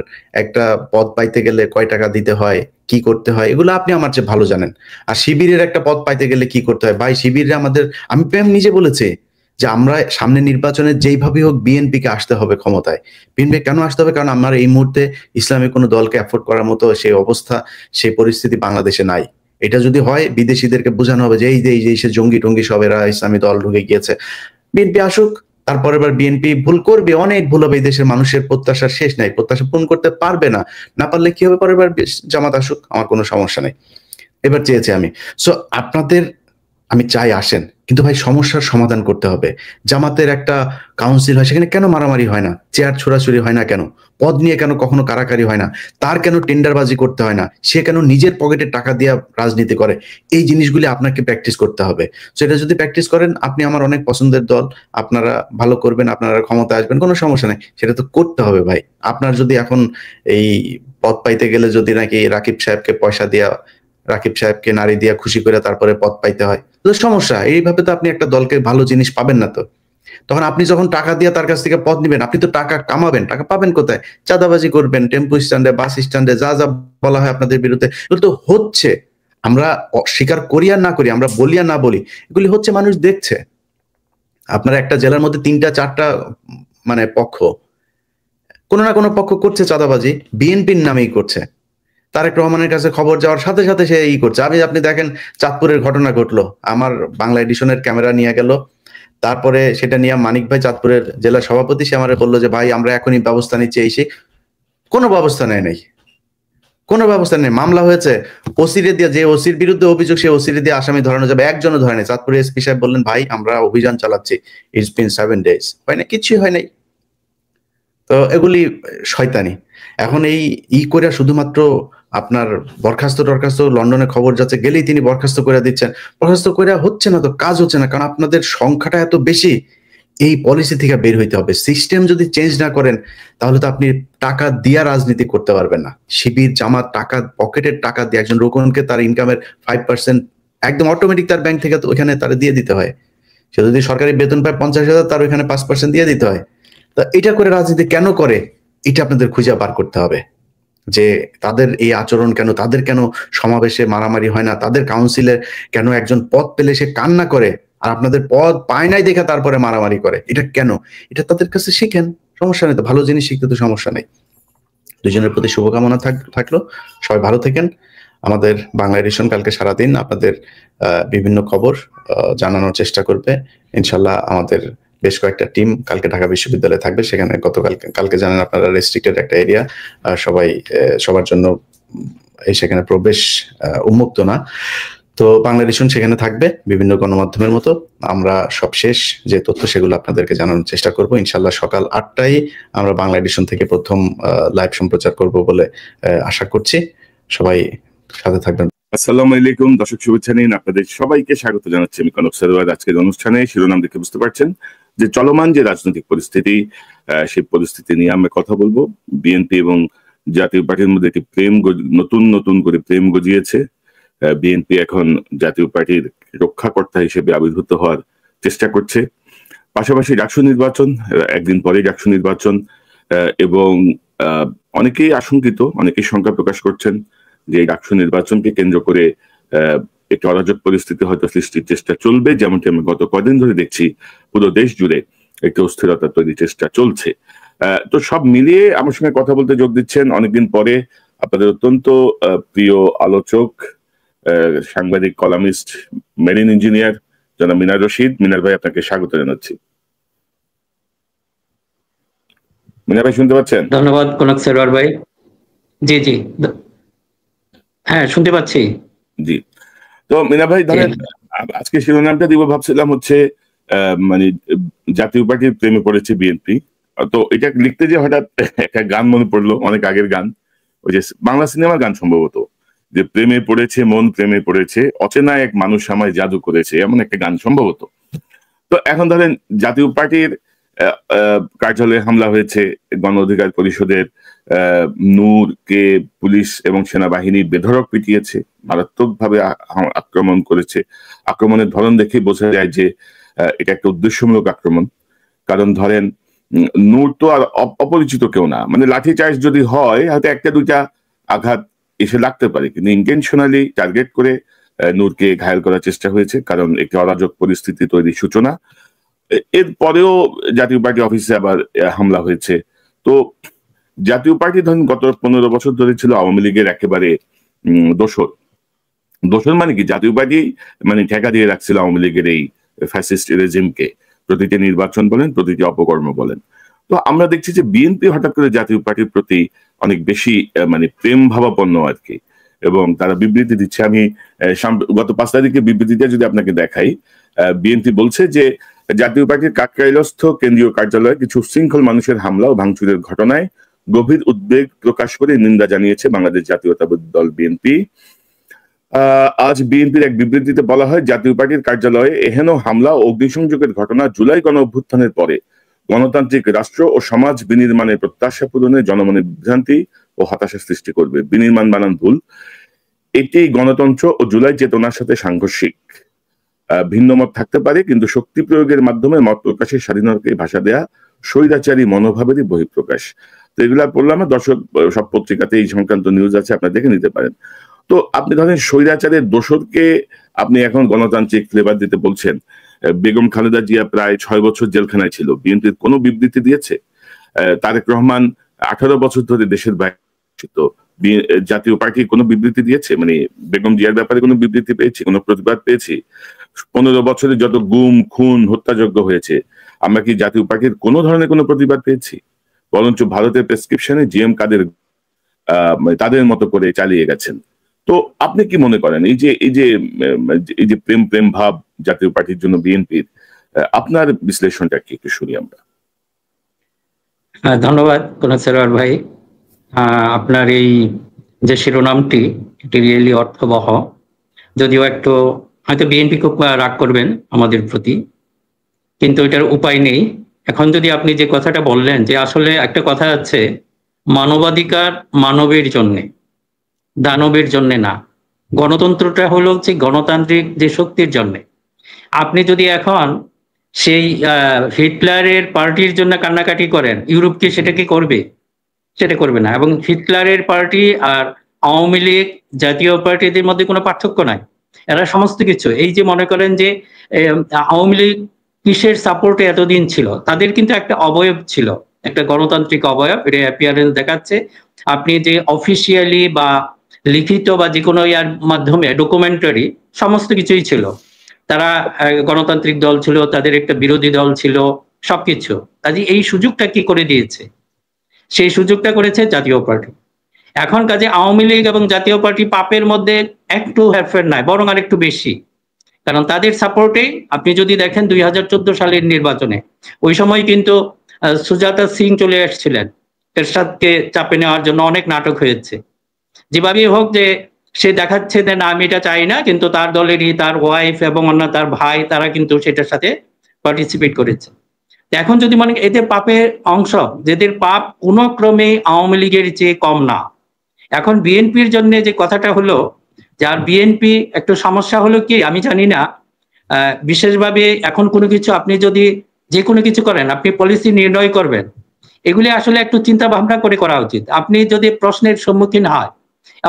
একটা পদ পাইতে গেলে কয় টাকা দিতে হয়, কি করতে হয়, এগুলো আপনি আমার চেয়ে ভালো জানেন। আর শিবিরের একটা পদ পাইতে গেলে কি করতে হয় ভাই, শিবিরে আমাদের, আমি নিজে বলেছি যে আমরা সামনে নির্বাচনে যেইভাবে হোক বিএনপিকে আসতে হবে ক্ষমতায়। বিএনপি কেন আসতে হবে? কারণ আমার এই মুহূর্তে ইসলামী কোনো দলকে অ্যাফোর্ড করার মতো সেই অবস্থা, সেই পরিস্থিতি বাংলাদেশে নাই। এটা যদি হয় বিদেশিদেরকে বোঝানো হবে যে এই সে জঙ্গি টঙ্গি সব এরা ইসলামী দল ঢুকে গিয়েছে, বিএনপি আসুক। তারপরে এবার বিএনপি ভুল করবে, অনেক ভুল হবে, এই দেশের মানুষের প্রত্যাশার শেষ নাই, প্রত্যাশা পূরণ করতে পারবে না, না পারলে কি হবে, পরের বার জামাত আসুক, আমার কোনো সমস্যা নেই। এবার চেয়েছি আমি, সো আপনাদের আমি চাই আসেন, কিন্তু ভাই সমস্যার সমাধান করতে হবে। জামাতের একটা কাউন্সিল হয়, সেখানে কেন মারামারি হয় না, চেয়ার ছোড়াছুড়ি হয় না কেন, পদ নিয়ে কেন কখনো কারাকারি হয় না, তার কেন টেন্ডারবাজি করতে হয় না, সে কেন নিজের পকেটে টাকা দিয়ে রাজনীতি করে? এই জিনিসগুলি আপনাকে প্র্যাকটিস করতে হবে। সেটা যদি প্র্যাকটিস করেন, আপনি আমার অনেক পছন্দের দল, আপনারা ভালো করবেন, আপনারা ক্ষমতা আসবেন, কোনো সমস্যা নেই, সেটা তো করতে হবে ভাই। আপনার যদি এখন এই পদ পাইতে গেলে যদি নাকি রাকিব সাহেবকে পয়সা দিয়া, রাকিব সাহেবকে নারী দিয়া খুশি করে তারপরে পদ পাইতে হয়, তো সমস্যা। এইভাবে তো আপনি একটা দলকে ভালো জিনিস পাবেন না। তো তখন আপনি যখন টাকা দিয়ে তার কাছ থেকে পদ নিবেন, আপনি তো টাকা কামাবেন, টাকা পাবেন কোথায়? চাঁদাবাজি করবেন, টেম্পো স্ট্যান্ডে, বাস স্ট্যান্ডে, যা যা বলা হয় আপনাদের বিরুদ্ধে, এগুলো তো হচ্ছে। আমরা স্বীকার করি আর না করি, আমরা বলি আর না বলি, এগুলি হচ্ছে, মানুষ দেখছে। আপনার একটা জেলার মধ্যে 3টা 4টা মানে পক্ষ, কোনো না কোনো পক্ষ করছে চাঁদাবাজি, বিএনপির নামেই করছে। তারেক রহমানের কাছে খবর যাওয়ার সাথে সাথে সে করছে। আপনি দেখেন চাঁদপুরের ঘটনা ঘটলো, আমার বাংলা এডিশনের ক্যামেরা নিয়ে গেল, তারপরে সেটা নিয়ে মানিক ভাই চাঁদপুরের জেলা সভাপতি, সে আমারে বললো যে ভাই আমরা এখনই ব্যবস্থা নিচ্ছি, এই সেই। কোনো ব্যবস্থা নেয় নাই, কোনো ব্যবস্থা নেই। মামলা হয়েছে, ওসিরে দিয়ে, যে ওসির বিরুদ্ধে অভিযোগ সেই ওসিরে দিয়ে আসামি ধরানো যাবে, একজনও ধরে নাই। চাঁদপুরের এসপি সাহেব বললেন ভাই আমরা অভিযান চালাচ্ছি, ইটস বিন 7 days, হয় না, কিছুই হয় নাই। তো এগুলি শয়তানি। এখন এই করে শুধুমাত্র আপনার বরখাস্ত টরখাস্ত, লন্ডনে খবর যাচ্ছে, গেলেই তিনি বরখাস্ত করে দিচ্ছেন। বরখাস্ত করে হচ্ছে না, তো কাজ হচ্ছে না, কারণ আপনাদের সংখ্যাটা এত বেশি। এই পলিসি থেকে বের হইতে হবে। সিস্টেম যদি চেঞ্জ না করেন, তাহলে তো আপনি টাকা দিয়া রাজনীতি করতে পারবেন না। শিবির জামাত টাকা, পকেটের টাকা দিয়ে একজন রোকনকে তার ইনকামের 5% একদম অটোমেটিক তার ব্যাংক থেকে ওইখানে তার দিয়ে দিতে হয়। সে যদি সরকারি বেতন পায় 50,000, তার ওইখানে 5% দিয়ে দিতে হয়। তা এটা করে রাজনীতি কেন করে, এটা আপনাদের খুঁজে বার করতে হবে, যে তাদের এই আচরণ কেন, তাদের কেন সমাবেশে মারামারি হয় না, তাদের কাউন্সিলে কেন একজন পদ পেলে সে কান্না করে, আর আপনাদের পদ পায় নাই দেখে তারপরে মারামারি করে, এটা কেন? এটা তাদের কাছে শিখেন, সমস্যা নেই তো, ভালো জিনিস শিখতে তো সমস্যা নেই। দুজনের প্রতি শুভকামনা থাকলো, সবাই ভালো থাকেন। আমাদের বাংলা এডিশন কালকে সারাদিন আপনাদের বিভিন্ন খবর জানানোর চেষ্টা করবে ইনশাল্লাহ। আমাদের বেশ কয়েকটা টিম কালকে ঢাকা বিশ্ববিদ্যালয়ে থাকবে, সেখানে কালকে জানেন আপনারা রেস্ট্রিক্টেড একটা এরিয়া, সবাই সবার জন্য সেখানে প্রবেশ উন্মুক্ত না। তো বাংলা এডিশন সেখানে থাকবে বিভিন্ন গণমাধ্যমের মতো। আমরা সব শেষ যে তথ্য সেগুলো আপনাদেরকে জানানোর চেষ্টা করব ইনশাল্লাহ। সকাল 8টায় আমরা বাংলা এডিশন থেকে প্রথম লাইভ সম্প্রচার করব বলে আশা করছি। সবাই সাথে থাকবেন। আসসালামু আলাইকুম দর্শক, শুভেচ্ছা নিন, আপনাদের সবাইকে স্বাগত জানাচ্ছি আমি কনক সারোয়ার। আজকের অনুষ্ঠানে শিরোনাম দেখে বুঝতে পারছেন যে চলমান যে রাজনৈতিক পরিস্থিতি, সেই পরিস্থিতি নিয়ে আমরা কথা বলবো। বিএনপি এবং জাতীয় পার্টির মধ্যে একটি নতুন করে প্রেম গজিয়েছে। বিএনপি এখন জাতীয় পার্টির রক্ষাকর্তা হিসেবে আবির্ভূত হওয়ার চেষ্টা করছে। পাশাপাশি ডাকসু নির্বাচন, একদিন পরে ডাকসু নির্বাচন, এবং অনেকেই আশঙ্কিত, অনেকেই শঙ্কা প্রকাশ করছেন যে এই ডাকসু নির্বাচনকে কেন্দ্র করে একটি অরাজক পরিস্থিতি হয়তো সৃষ্টির চেষ্টা চলবে, যেমনটি আমি গত কদিন ধরে দেখছি পুরো দেশ জুড়ে একটি অস্থিরতা তৈরির চেষ্টা চলছে। তো সব মিলিয়ে আমার সঙ্গে কথা বলতে যোগ দিচ্ছেন অনেকদিন পরে আপনাদের অত্যন্ত প্রিয় আলোচক, সাংবাদিক, কলামিস্ট, মেরিন ইঞ্জিনিয়ার জনাব মিনার রশিদ। মিনার ভাই, আপনাকে স্বাগত জানাচ্ছি। মিনার ভাই শুনতে পাচ্ছেন? ধন্যবাদ কনক সারোয়ার ভাই। জি জি, হ্যাঁ শুনতে পাচ্ছি। জি, তো মিনা ভাই ধরেন আজকে শিরোনামটা দিব ভাবছিলাম হচ্ছে মানে জাতীয় পার্টির প্রেমে পড়েছে বিএনপি। তো এটা লিখতে যে হঠাৎ একটা গান মনে পড়লো, অনেক আগের গান, ওই যে বাংলা সিনেমার গান সম্ভবত, যে প্রেমে পড়েছে মন, প্রেমে পড়েছে অচেনা এক মানুষ আমায় জাদু করেছে, এমন একটা গান সম্ভবত। তো এখন ধরেন জাতীয় পার্টির কার্যালয়ে হামলা হয়েছে, গণ অধিকার পরিষদের নূরকে পুলিশ এবং সেনাবাহিনী বেধড়ক পিটিয়েছে, মারাত্মকভাবে আক্রমণ করেছে। আক্রমণের ধরন দেখে বোঝা যায় যে এটা একটা উদ্দেশ্যমূলক আক্রমণ। কারণ ধরেন নূর তো আর অপরিচিত কেউ না, মানে লাঠি চার্জ যদি হয় হয়তো একটা দুইটা আঘাত এসে লাগতে পারে, কিন্তু ইন্টেনশনালি টার্গেট করে নূরকে ঘায়েল করার চেষ্টা হয়েছে, কারণ একটি অরাজক পরিস্থিতি তৈরির সূচনা। এর পরেও জাতীয় পার্টি অফিসে আবার হামলা হয়েছে। তো জাতীয় পার্টি ধরেন গত 15 বছর ধরে ছিল আওয়ামী লীগের একেবারে দোসর। দোসর মানে কি, জাতীয় পার্টি মানে ঠেকা দিয়ে রাখছিল আওয়ামী লীগের এই ফ্যাসিস্ট রেজিমকে, প্রতিটি নির্বাচন বলেন, প্রতিটি অপকর্ম বলেন। তো আমরা দেখছি যে বিএনপি হঠাৎ করে জাতীয় পার্টির প্রতি অনেক বেশি মানে প্রেম ভাবাপন্ন আর কি, এবং তারা বিবৃতি দিচ্ছে। আমি গত 5 তারিখে বিবৃতিটা যদি আপনাকে দেখাই, বিএনপি বলছে যে জাতীয় পার্টির কাকরাইলস্থ কেন্দ্রীয় কার্যালয়ে কিছু শৃঙ্খল মানুষের হামলা ও ভাঙচুরের ঘটনায় গভীর উদ্বেগ প্রকাশ করে নিন্দা জানিয়েছে বাংলাদেশ জাতীয়তাবাদী দল বিএনপি। আজ বিএনপির এক বিবৃতিতে বলা হয়, জাতীয় পার্টির কার্যালয়ে এহেন হামলা ও অগ্নিসংযোগের ঘটনা জুলাই গণ অভ্যুত্থানের পরে গণতান্ত্রিক রাষ্ট্র ও সমাজ বিনির্মাণের প্রত্যাশা পূরণে জনমনে বিভ্রান্তি ও হতাশা সৃষ্টি করবে। বিনির্মাণ বানান ভুল, এটি গণতন্ত্র ও জুলাই চেতনার সাথে সাংঘর্ষিক। ভিন্ন মত থাকতে পারে, কিন্তু শক্তি প্রয়োগের মাধ্যমে মত প্রকাশের স্বাধীনতাকে ভাষা দেয়া স্বৈরাচারী মনোভাবেরই বহিঃপ্রকাশ। তো এগুলা পড়লাম, দর্শক সব পত্রিকাতে এই সংক্রান্ত নিউজ আছে, আপনারা দেখে নিতে পারেন। তো আপনি ধরেন স্বৈরাচারের দোসরকে আপনি এখন গণতান্ত্রিক ফ্লেভার দিতে বলছেন। বেগম খালেদা জিয়া প্রায় 6 বছর জেলখানায় ছিল, বিএনপির কোনো বিবৃতি দিয়েছে? তারেক রহমান 18 বছর ধরে দেশের বাইরে, তো জাতীয় পার্টি কোনো বিবৃতি দিয়েছে? মানে বেগম জিয়ার ব্যাপারে কোনো বিবৃতি পেয়েছি, কোনো প্রতিবাদ পেয়েছি? 15 বছরে যত গুম খুন হত্যাযজ্ঞ হয়েছে, আমরা কি জাতীয় পার্টির কোনো ধরনের কোনো প্রতিবাদ পেয়েছি? বরঞ্চ ভারতের প্রেসক্রিপশনে জিএম কাদের তাদের মতো করে চালিয়ে গেছেন। তো আপনি কি মনে করেন এই যে প্রেম ভাব জাতীয় পার্টির জন্য বিএনপির, আপনার বিশ্লেষণটা কি একটু শুনি আমরা। ধন্যবাদ কনক সরোয়ার ভাই। আপনার এই যে শিরোনামটি, এটি রিয়েলি অর্থবহ, যদিও একটু হয়তো বিএনপি খুব রাগ করবেন আমাদের প্রতি, কিন্তু এটার উপায় নেই। এখন যদি আপনি যে কথাটা বললেন যে আসলে একটা কথা আছে, মানবাধিকার মানবের জন্যে, দানবের জন্যে না। গণতন্ত্রটা হলো হচ্ছে গণতান্ত্রিক যে শক্তির জন্যে। আপনি যদি এখন সেই হিটলারের পার্টির জন্য কান্নাকাটি করেন, ইউরোপ কি সেটা কি করবে? সেটা করবে না। এবং হিটলারের পার্টি আর আওয়ামী লীগ জাতীয় পার্টিদের মধ্যে কোনো পার্থক্য নাই। এরা সমস্ত কিছু, এই যে মনে করেন যে আওয়ামী লীগ কিসের সাপোর্টে এতদিন ছিল, তাদের কিন্তু একটা অবয়ব ছিল, একটা গণতান্ত্রিক অবয়ব, এটা অ্যাপিয়ারেন্স দেখাচ্ছে। আপনি যে অফিসিয়ালি বা লিখিত বা যে কোনো ইয়ার মাধ্যমে ডকুমেন্টারি সমস্ত কিছুই ছিল। তারা গণতান্ত্রিক দল ছিল, তাদের একটা বিরোধী দল ছিল, সবকিছু। কাজে এই সুযোগটা কি করে দিয়েছে? সেই সুযোগটা করেছে জাতীয় পার্টি। এখন কাজে আওয়ামী লীগ এবং জাতীয় পার্টি পাপের মধ্যে একটু হেরফের নাই, বরং আর একটু বেশি। কারণ তাদের সাপোর্টে আপনি যদি দেখেন 2014 সালের নির্বাচনে, ওই সময় কিন্তু সুজাতা সিং চলে এসেছিলেন এরশাদকে চাপে নেওয়ার জন্য, অনেক নাটক হয়েছে। যেভাবেই হোক যে সে দেখাচ্ছে যে না আমি এটা চাই না, কিন্তু তার দলেরই তার ওয়াইফ এবং অন্য তার ভাই, তারা কিন্তু সেটার সাথে পার্টিসিপেট করেছে। এখন যদি মনে এদের পাপের অংশ, যেদের পাপ কোনো ক্রমে আওয়ামী লীগের চেয়ে কম না। এখন বিএনপির জন্য যে কথাটা হলো, যার বিএনপি একটু সমস্যা হলো কি আমি জানি না, বিশেষভাবে এখন কোনো কিছু আপনি যদি যে কোনো কিছু করেন, আপনি পলিসি নির্ণয় করবেন, এগুলি আসলে একটু চিন্তা ভাবনা করে করা উচিত। আপনি যদি প্রশ্নের সম্মুখীন হয়,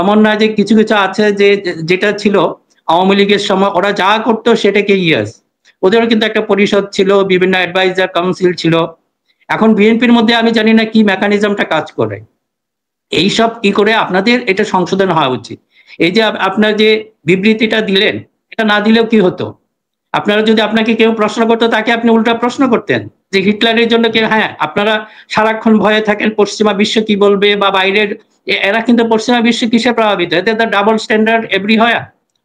এমন না যে কিছু কিছু আছে যে যেটা ছিল আওয়ামী লীগের সময় ওরা যা করতো সেটাকে ইয়েস, ওদেরও কিন্তু একটা পরিষদ ছিল, বিভিন্ন অ্যাডভাইজার কাউন্সিল ছিল। এখন বিএনপির মধ্যে আমি জানি না কি মেকানিজমটা কাজ করে, এইসব কি করে আপনাদের এটা সংশোধন হওয়া উচিত। এই যে আপনার যে বিবৃতিটা দিলেন, এটা না দিলেও কি হতো? আপনারা যদি আপনাকে কেউ প্রশ্ন করতো, তাকে আপনি উল্টা প্রশ্ন করতেন যে হিটলারের জন্য কি, হ্যাঁ আপনারা সারাক্ষণ ভয়ে থাকেন পশ্চিমা বিশ্ব কি বলবে বা বাইরের, এরা কিন্তু পশ্চিমা বিশ্ব কিসে প্রভাবিত, এদের ডাবল স্ট্যান্ডার্ড এভরি হয়।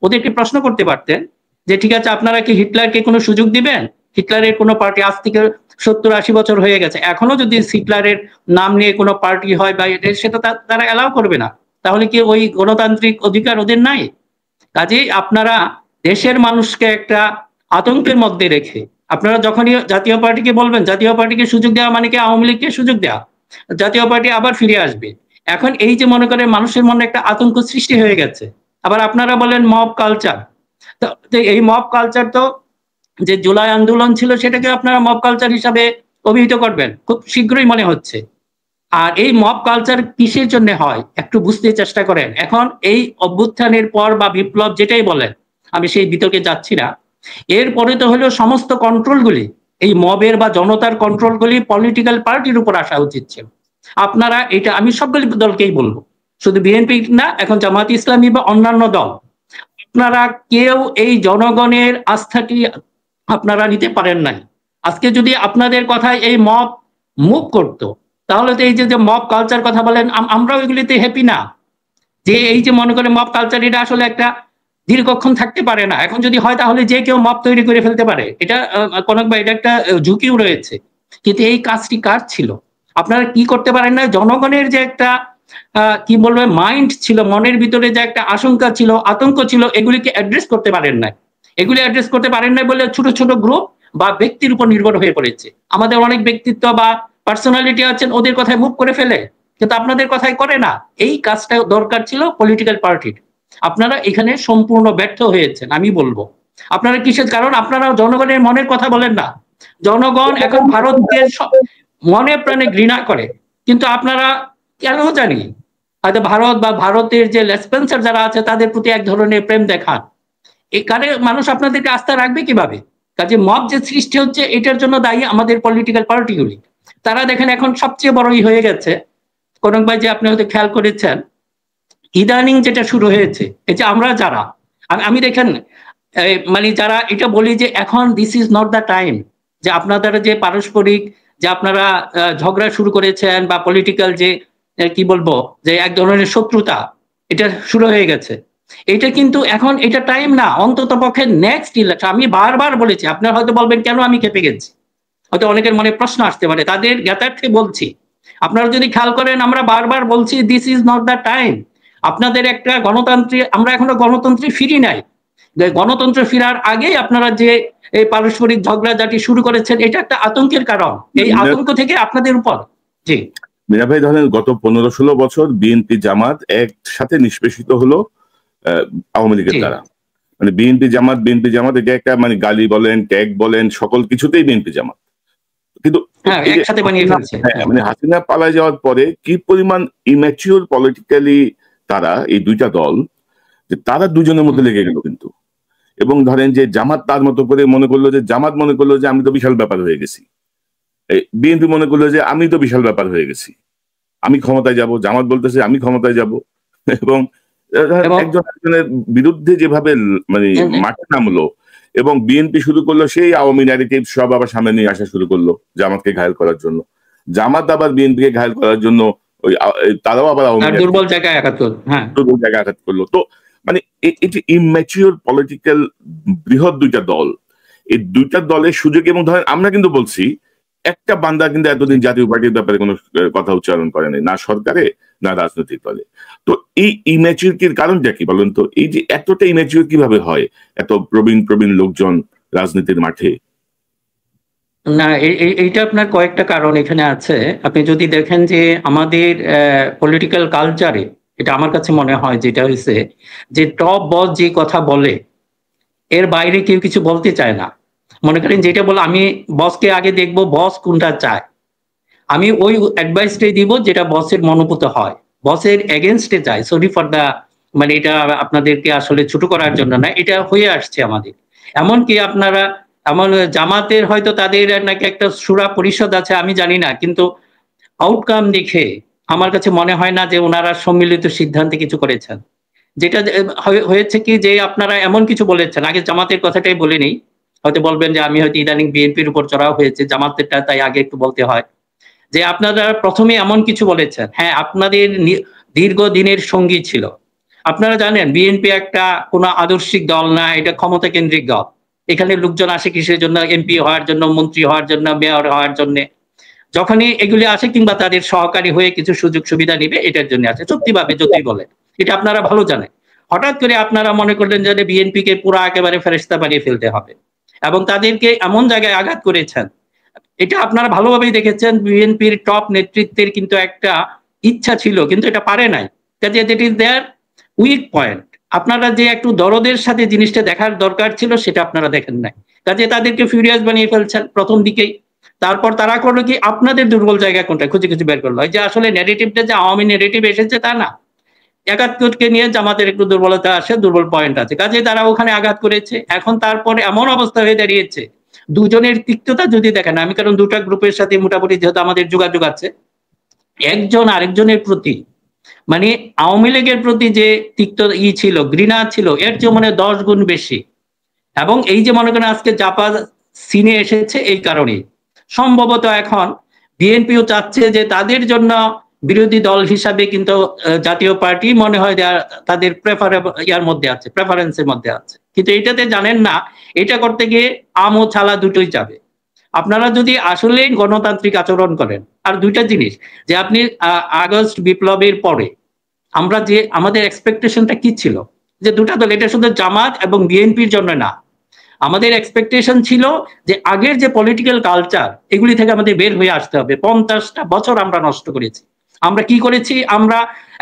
ওদেরকে প্রশ্ন করতে পারতেন যে ঠিক আছে আপনারা কি হিটলারকে কোনো সুযোগ দিবেন? হিটলারের কোনো পার্টি আজ থেকে 70-80 বছর হয়ে গেছে, এখনো যদি হিটলারের নাম নিয়ে কোনো পার্টি হয় বা সেটা তারা অ্যালাউ করবে না। তাহলে কি ওই গণতান্ত্রিক অধিকার ওদের নাই? কাজেই আপনারা দেশের মানুষকে একটা আতঙ্কের মধ্যে রেখে আপনারা যখনই জাতীয় পার্টিকে বলবেন, জাতীয় পার্টিকে সুযোগ দেওয়া মানে কি আওয়ামী লীগকে সুযোগ দেওয়া, জাতীয় পার্টি আবার ফিরে আসবে। এখন এই যে মনে করেন মানুষের মনে একটা আতঙ্ক সৃষ্টি হয়ে গেছে। আবার আপনারা বলেন মব কালচার, তো এই মব কালচার তো যে জুলাই আন্দোলন ছিল সেটাকে আপনারা মব কালচার হিসাবে অভিহিত করবেন খুব শীঘ্রই মনে হচ্ছে। আর এই মব কালচার কিসের জন্য হয় একটু বুঝতে চেষ্টা করেন। এখন এই অভ্যুত্থানের পর বা বিপ্লব যেটাই বলেন, আমি সেই বিতর্কে যাচ্ছি না, এরপরে তো হলো সমস্ত কন্ট্রোলগুলি এই মবের বা জনতার কন্ট্রোলগুলি পলিটিক্যাল পার্টির উপর আসা উচিত ছিল। আপনারা এটা, আমি সবগুলি দলকেই বলবো, শুধু বিএনপি না, এখন জামাত ইসলামী বা অন্যান্য দল, আপনারা কেউ এই জনগণের আস্থাটি আপনারা নিতে পারেন নাই। আজকে যদি আপনাদের কথায় এই মব মুভ করতো, তাহলে তো এই যে মব কালচার কথা বলেন, আমরাও এগুলিতে হ্যাপি না। যে এই যে মনে করে মব কালচার, এটা আসলে একটা দীর্ঘক্ষণ থাকতে পারে না। এখন যদি হয় তাহলে যে কেউ মব তৈরি করে ফেলতে পারে, এটা কনক ভাই, এটা একটা ঝুঁকিও রয়েছে। কিন্তু এই কাজটি কার ছিল? আপনারা কি করতে পারেন না, জনগণের যে একটা কি বলবে মাইন্ড ছিল, মনের ভিতরে যে একটা আশঙ্কা ছিল, আতঙ্ক ছিল, এগুলিকে অ্যাড্রেস করতে পারেন না। এগুলি অ্যাড্রেস করতে পারেন না বলে ছোট ছোট গ্রুপ বা ব্যক্তির উপর নির্ভর হয়ে পড়েছে। আমাদের অনেক ব্যক্তিত্ব বা পার্সোনালিটি আছেন, ওদের কথায় মুভ করে ফেলে, কিন্তু আপনাদের কথাই করে না। এই কাজটা দরকার ছিল পলিটিক্যাল পার্টির। আপনারা এখানে সম্পূর্ণ ব্যর্থ হয়েছেন আমি বলবো। আপনারা কিসের কারণ? আপনারা জনগণের মনের কথা বলেন না। জনগণ এখন ভারতকে মনে প্রাণে ঘৃণা করে, কিন্তু আপনারা কেন জানি হয়তো ভারত বা ভারতের যে লেসপেন্সার যারা আছে তাদের প্রতি এক ধরনের প্রেম দেখান। এখানে মানুষ আপনাদেরকে আস্থা রাখবে কিভাবে? কাজে মব যে সৃষ্টি হচ্ছে, এটার জন্য দায়ী আমাদের পলিটিক্যাল পার্টিগুলি। তারা দেখেন এখন সবচেয়ে বড়ই হয়ে গেছে, কনক ভাই, যে আপনি হয়তো খেয়াল করেছেন, ইদানিং যেটা শুরু হয়েছে, এই যে আমরা যারা, আমি দেখেন মানে যারা এটা বলি যে এখন this is not the time, যে আপনাদের যে পারস্পরিক যে আপনারা ঝগড়া শুরু করেছেন বা পলিটিক্যাল যে কি বলবো যে এক ধরনের শত্রুতা এটা শুরু হয়ে গেছে, এটা কিন্তু এখন এটা টাইম না। অন্তত পক্ষে নেক্সট ইলেকশন, আমি বারবার বলেছি, আপনারা হয়তো বলবেন কেন আমি খেপে গেছি, হয়তো অনেকের মনে প্রশ্ন আসতে পারে, তাদের জ্ঞাতার্থে বলছি। আপনারা যদি খেয়াল করেন, আমরা বারবার বলছি this is not the time. আপনাদের একটা গণতন্ত্রে, আমরা এখনো গণতন্ত্রে ফিরি নাই। গণতন্ত্র ফিরার আগেই আপনারা যে এই পারস্পরিক ঝগড়াঝাটি শুরু করেছেন, এটা একটা আতঙ্কের কারণ। এই আতঙ্ক থেকে আপনাদের উপর। জি মিনা ভাই, ধরেন গত 15-16 বছর বিএনপি জামাত একসাথে নিষ্পেষিত হলো আওয়ামী লীগের দ্বারা। মানে বিএনপি জামাত এটা একটা মানে গালি বলেন, ট্যাগ বলেন, সকল কিছুতেই বিএনপি জামাত। কিন্তু একসাথে বানিয়ে ফেলছে। মানে হাসিনা পালায় যাওয়ার পরে কি পরিমাণ ইম্যাচিউর পলিটিক্যালি তারা, এই দুইটা দল, যে তারা দুজনের মধ্যে লেগে গেল কিন্তু। এবং ধরেন যে জামাত তার মতো করে মনে করলো যে, জামাত মনে করলো যে আমি তো বিশাল ব্যাপার হয়ে গেছি, বিএনপি মনে করলো যে আমি তো বিশাল ব্যাপার হয়ে গেছি, আমি ক্ষমতায় যাব। জামাত বলতেছে আমি ক্ষমতায় যাব। এবং একজন একজনের বিরুদ্ধে যেভাবে মানে মাঠে নামলো, এবং বিএনপি শুরু করলো সেই আওয়ামী ন্যারেটিভ সব আবার সামনে নিয়ে আসা শুরু করলো জামাতকে ঘায়েল করার জন্য। জামাত আবার বিএনপি কে ঘায়েল করার জন্য ওই তারাও আবার দুর্বল জায়গায় আঘাত করলো। তো মানে এটি ইম্যাচিওর পলিটিক্যাল বৃহৎ দুইটা দল, এই দুইটা দলের সুযোগ। এবং ধরেন আমরা কিন্তু বলছি, একটা বান্দা কিন্তু এতদিন জাতীয় পার্টির ব্যাপারে কোনো কথা উচ্চারণ করে নাই, না সরকারে না রাজনৈতিক দলে। তো এই ইম্যাচিউরিটির কারণটা কি বলেন তো? এই যে এতটা ইম্যাচিউর কিভাবে হয় এত প্রবীণ লোকজন রাজনীতির মাঠে? না, এইটা আপনার কয়েকটা কারণ এখানে আছে। আপনি যদি দেখেন যে আমাদের পলিটিক্যাল কালচারে, এটা আমার কাছে মনে হয় যেটা হয়েছে যে টপ বস যে কথা বলে এর বাইরে কেউ কিছু বলতে চায় না। মনে করেন যেটা বলে, আমি বসকে আগে দেখবো বস কোনটা চায়, আমি ওই অ্যাডভাইসটাই দিব যেটা বসের মনোভূত হয়, বসের এগেনস্টে চাই। সরি ফর দা, মানে এটা আপনাদেরকে আসলে ছোট করার জন্য না, এটা হয়ে আসছে আমাদের। এমনকি আপনারা এমন জামাতের হয়তো তাদের নাকি একটা সুরা পরিষদ আছে, আমি জানি না, কিন্তু আউটকাম দেখে আমার কাছে মনে হয় না যে ওনারা সম্মিলিত সিদ্ধান্তে কিছু করেছেন। যেটা হয়েছে কি, যে আপনারা এমন কিছু বলেছেন, আগে জামাতের কথাটাই বলে নেই, হয়তো বলবেন যে আমি হয়তো ইদানিং বিএনপির উপর চড়াও হয়েছে, জামাতেরটা তাই আগে একটু বলতে হয়। যে আপনারা প্রথমে এমন কিছু বলেছেন, হ্যাঁ আপনাদের দীর্ঘদিনের সঙ্গী ছিল। আপনারা জানেন বিএনপি একটা কোনো আদর্শিক দল না, এটা ক্ষমতা কেন্দ্রিক দল। এখানে লোকজন আসে কিসের জন্য? এমপি হওয়ার জন্য, মন্ত্রী হওয়ার জন্য, মেয়র হওয়ার জন্য। যখনই এগুলি আসে কিংবা তাদের সহকারী হয়ে কিছু সুযোগ সুবিধা নিবে, এটার জন্য আসে। চুক্তিভাবে যতই বলেন, এটা আপনারা ভালো জানেন। হঠাৎ করে আপনারা মনে করলেন যে বিএনপি কে পুরো একেবারে ফেরেশতা বানিয়ে ফেলতে হবে, এবং তাদেরকে এমন জায়গায় আঘাত করেছেন। এটা আপনারা ভালোভাবেই দেখেছেন, বিএনপির টপ নেতৃত্বের কিন্তু একটা ইচ্ছা ছিল, কিন্তু এটা পারে নাই। কাজে that is their weak point. আপনারা যে একটু দরদের সাথে জিনিসটা দেখার দরকার ছিল, সেটা আপনারা দেখেন নাই। কাজে তাদেরকে ফিউরিয়াস বানিয়ে ফেলছেন প্রথম দিকেই। তারপর তারা করলো কি, আপনাদের দুর্বল জায়গা কোনটা খুঁজে খুঁজে বের করলো। যে আসলে নেগেটিভটা যে আওয়ামী নেগেটিভ এসেছে তা না, ৭১কে নিয়ে জামাতের একটু দুর্বলতা আসে, দুর্বল পয়েন্ট আছে, কাজে তারা ওখানে আঘাত করেছে। এখন তারপরে এমন অবস্থা হয়ে দাঁড়িয়েছে, দুজনের তিক্ততা যদি দেখেন, আমি কারণ দুটা গ্রুপের সাথে মোটামুটি যেহেতু আমাদের যোগাযোগ আছে, একজন আরেকজনের প্রতি মানে আওয়ামী লীগের প্রতি যে তিক্ত ছিল, ঘৃণা ছিল, এর চেয়ে মনে 10 গুণ বেশি। এবং এই যে মনে করেন আজকে জাপা সিনে এসেছে এই কারণে সম্ভবত এখন বিএনপিও চাচ্ছে যে তাদের জন্য বিরোধী দল হিসাবে কিন্তু জাতীয় পার্টি মনে হয় তাদের ইয়ার মধ্যে আছে, প্রেফারেন্সের মধ্যে আছে। কিন্তু এটাতে জানেন না, এটা করতে গিয়ে আম ও ছালা দুটোই যাবে। আপনারা যদি আসলে গণতান্ত্রিক আচরণ করেন, আর দুইটা জিনিস যে আপনি আগস্ট বিপ্লবের পরে আমরা যে আমাদের এক্সপেকটেশনটা কি ছিল, যে দুটা দল, এটা শুধু জামাত এবং বিএনপির জন্য না, আমাদের এক্সপেকটেশন ছিল যে আগের যে পলিটিক্যাল কালচার এগুলি থেকে আমাদের বের হয়ে আসতে হবে। 50টা বছর আমরা নষ্ট করেছি। আমরা কি করেছি? আমরা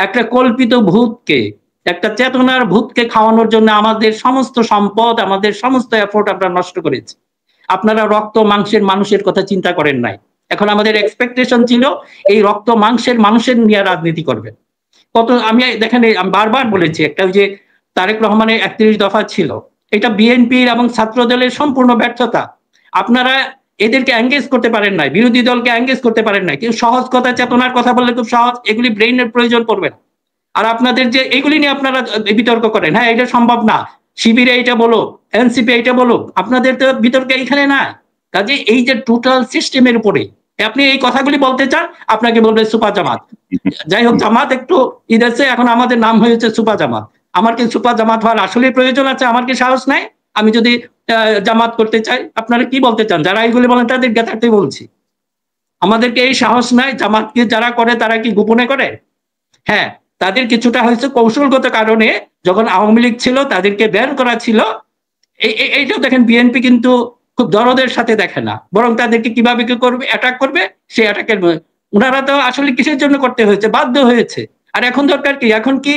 একটা কল্পিত ভূতকে, একটা চেতনার ভূতকে খাওয়ানোর জন্য আমাদের সমস্ত সম্পদ, আমাদের সমস্ত এফোর্ট আমরা নষ্ট করেছি। আপনারা রক্ত মাংসের মানুষের কথা চিন্তা করেন নাই। এখন আমাদের এক্সপেকটেশন ছিল এই রক্ত মাংসের মানুষের নিয়ে রাজনীতি করবেন। আমি দেখেন, আমি বারবার বলেছি, একটা যে তারেক রহমানের 31 দফা ছিল, এটা বিএনপির এবং ছাত্র দলের সম্পূর্ণ ব্যর্থতা। আপনারা এদেরকে এঙ্গেজ করতে পারেন নাই, বিরোধী দলকে এঙ্গেজ করতে পারেন নাই। কিন্তু সহজ কথা, চেতনার কথা বললে খুব সহজ, এগুলি ব্রেইনের প্রয়োজন পড়বে না। আর আপনাদের যে এইগুলি নিয়ে আপনারা বিতর্ক করেন, হ্যাঁ এটা সম্ভব না, শিবিরে এইটা বলো, এনসিপি এইটা বলো, আপনাদের তো বিতর্ক এইখানে না। কাজে এই যে টোটাল সিস্টেমের উপরে আপনি এই কথাগুলি বলতে চান, আপনাকে বলবে সুপার জামাত। যাই হোক, জামাত একটু ইদেশে এখন আমাদের নাম হয়েছে সুপার জামাত। আমার কি সুপার জামাত হওয়ার আসলে প্রয়োজন আছে? আমার কি সাহস নাই? আমি যদি জামাত করতে চাই, আপনারা কি বলতে চান? যারা এইগুলি বলেন তাদের জ্ঞাতার্থে বলছি, আমাদেরকে এই সাহস নাই। জামাতকে যারা করে তারা কি গোপনে করে? হ্যাঁ, তাদের কিছুটা হয়েছে কৌশলগত কারণে, যখন আওয়ামী লীগ ছিল তাদেরকে ব্যান করা ছিল। এইটাও দেখেন বিএনপি কিন্তু খুব দরদের সাথে দেখে না, বরং তাদেরকে কিভাবে কি করবে, অ্যাটাক করবে, সেই অ্যাটাকের ওনারা তো আসলে কিসের জন্য করতে হয়েছে? বাধ্য হয়েছে। আর এখন দরকার কি? এখন কি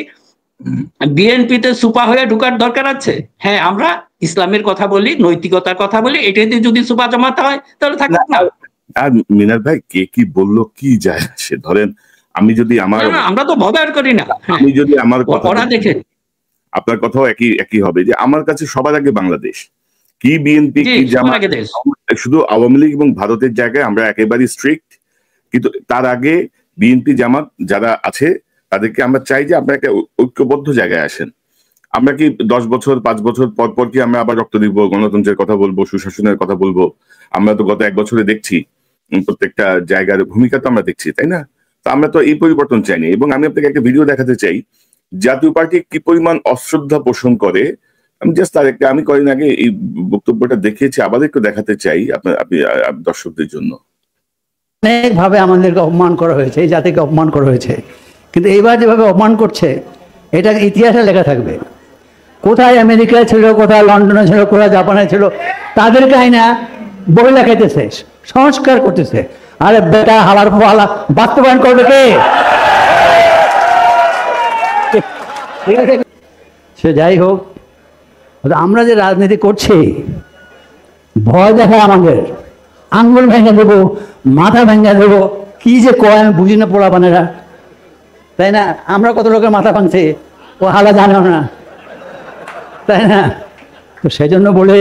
বিএনপিতে সুপা হয়ে ঢুকার দরকার আছে? হ্যাঁ, আমরা ইসলামের কথা বলি, নৈতিকতার কথা বলি, এটাতে যদি সুপা জামাত হয় তাহলে থাকুক না। আর মিনার ভাই, কে কি বললো কি যায় আসে? ধরেন আমি যদি আমরা তো বদার করি না, আমি যদি আমার কথা ওরা দেখে, আপনার কথাও একই হবে যে আমার কাছে সবার আগে বাংলাদেশ, কি বিএনপি কি জামাত, শুধু আওয়ামী লীগ এবং ভারতের জায়গায় আমরা একেবারে স্ট্রিক্ট, কিন্তু তার আগে বিএনপি জামাত যারা আছে তাদেরকে আমরা চাই যে আপনারা একটা ঐক্যবদ্ধ জায়গায় আসেন। আমরা কি 10 বছর 5 বছর পর পর কি আমরা আবার রক্ত দিব, গণতন্ত্রের কথা বলবো, সুশাসনের কথা বলবো? আমরা তো গত 1 বছরে দেখছি প্রত্যেকটা জায়গার ভূমিকা তো আমরা দেখছি, তাই না? তো আমরা তো এই পরিবর্তন চাইনি। এবং আমি আপনাকে একটা ভিডিও দেখাতে চাই, জাতীয় পার্টি কি পরিমাণ অশ্রদ্ধা পোষণ করে। আমি জাস্ট আমি কয়েকদিন আগে এই বক্তব্যটা দেখিয়েছি, আবার একটু দেখাতে চাই আপনি দর্শকদের জন্য। অনেকভাবে আমাদেরকে অপমান করা হয়েছে, এই জাতিকে অপমান করা হয়েছে, কিন্তু এইবার যেভাবে অপমান করছে এটা ইতিহাসে লেখা থাকবে। কোথায় আমেরিকায় ছিল, কোথায় লন্ডনে ছিল, কোথায় জাপানে ছিল, তাদেরকে আইনা বই লেখাইতেছে, সংস্কার করতেছে। আরে বেটা, হালার ফালা বাস্তবায়ন করবে কে? সে যাই হোক, আমরা যে রাজনীতি করছি, ভয় দেখায় আমাদের, আঙ্গুল ভেঙে দেবো, মাথা ভেঙে দেবো, কি যে কয় আমি বুঝি না পোলাপানেরা, তাই না? আমরা কত লোকের মাথা ভাঙছি, ও হালা জানো না, তাই না? তো সেই জন্য বলে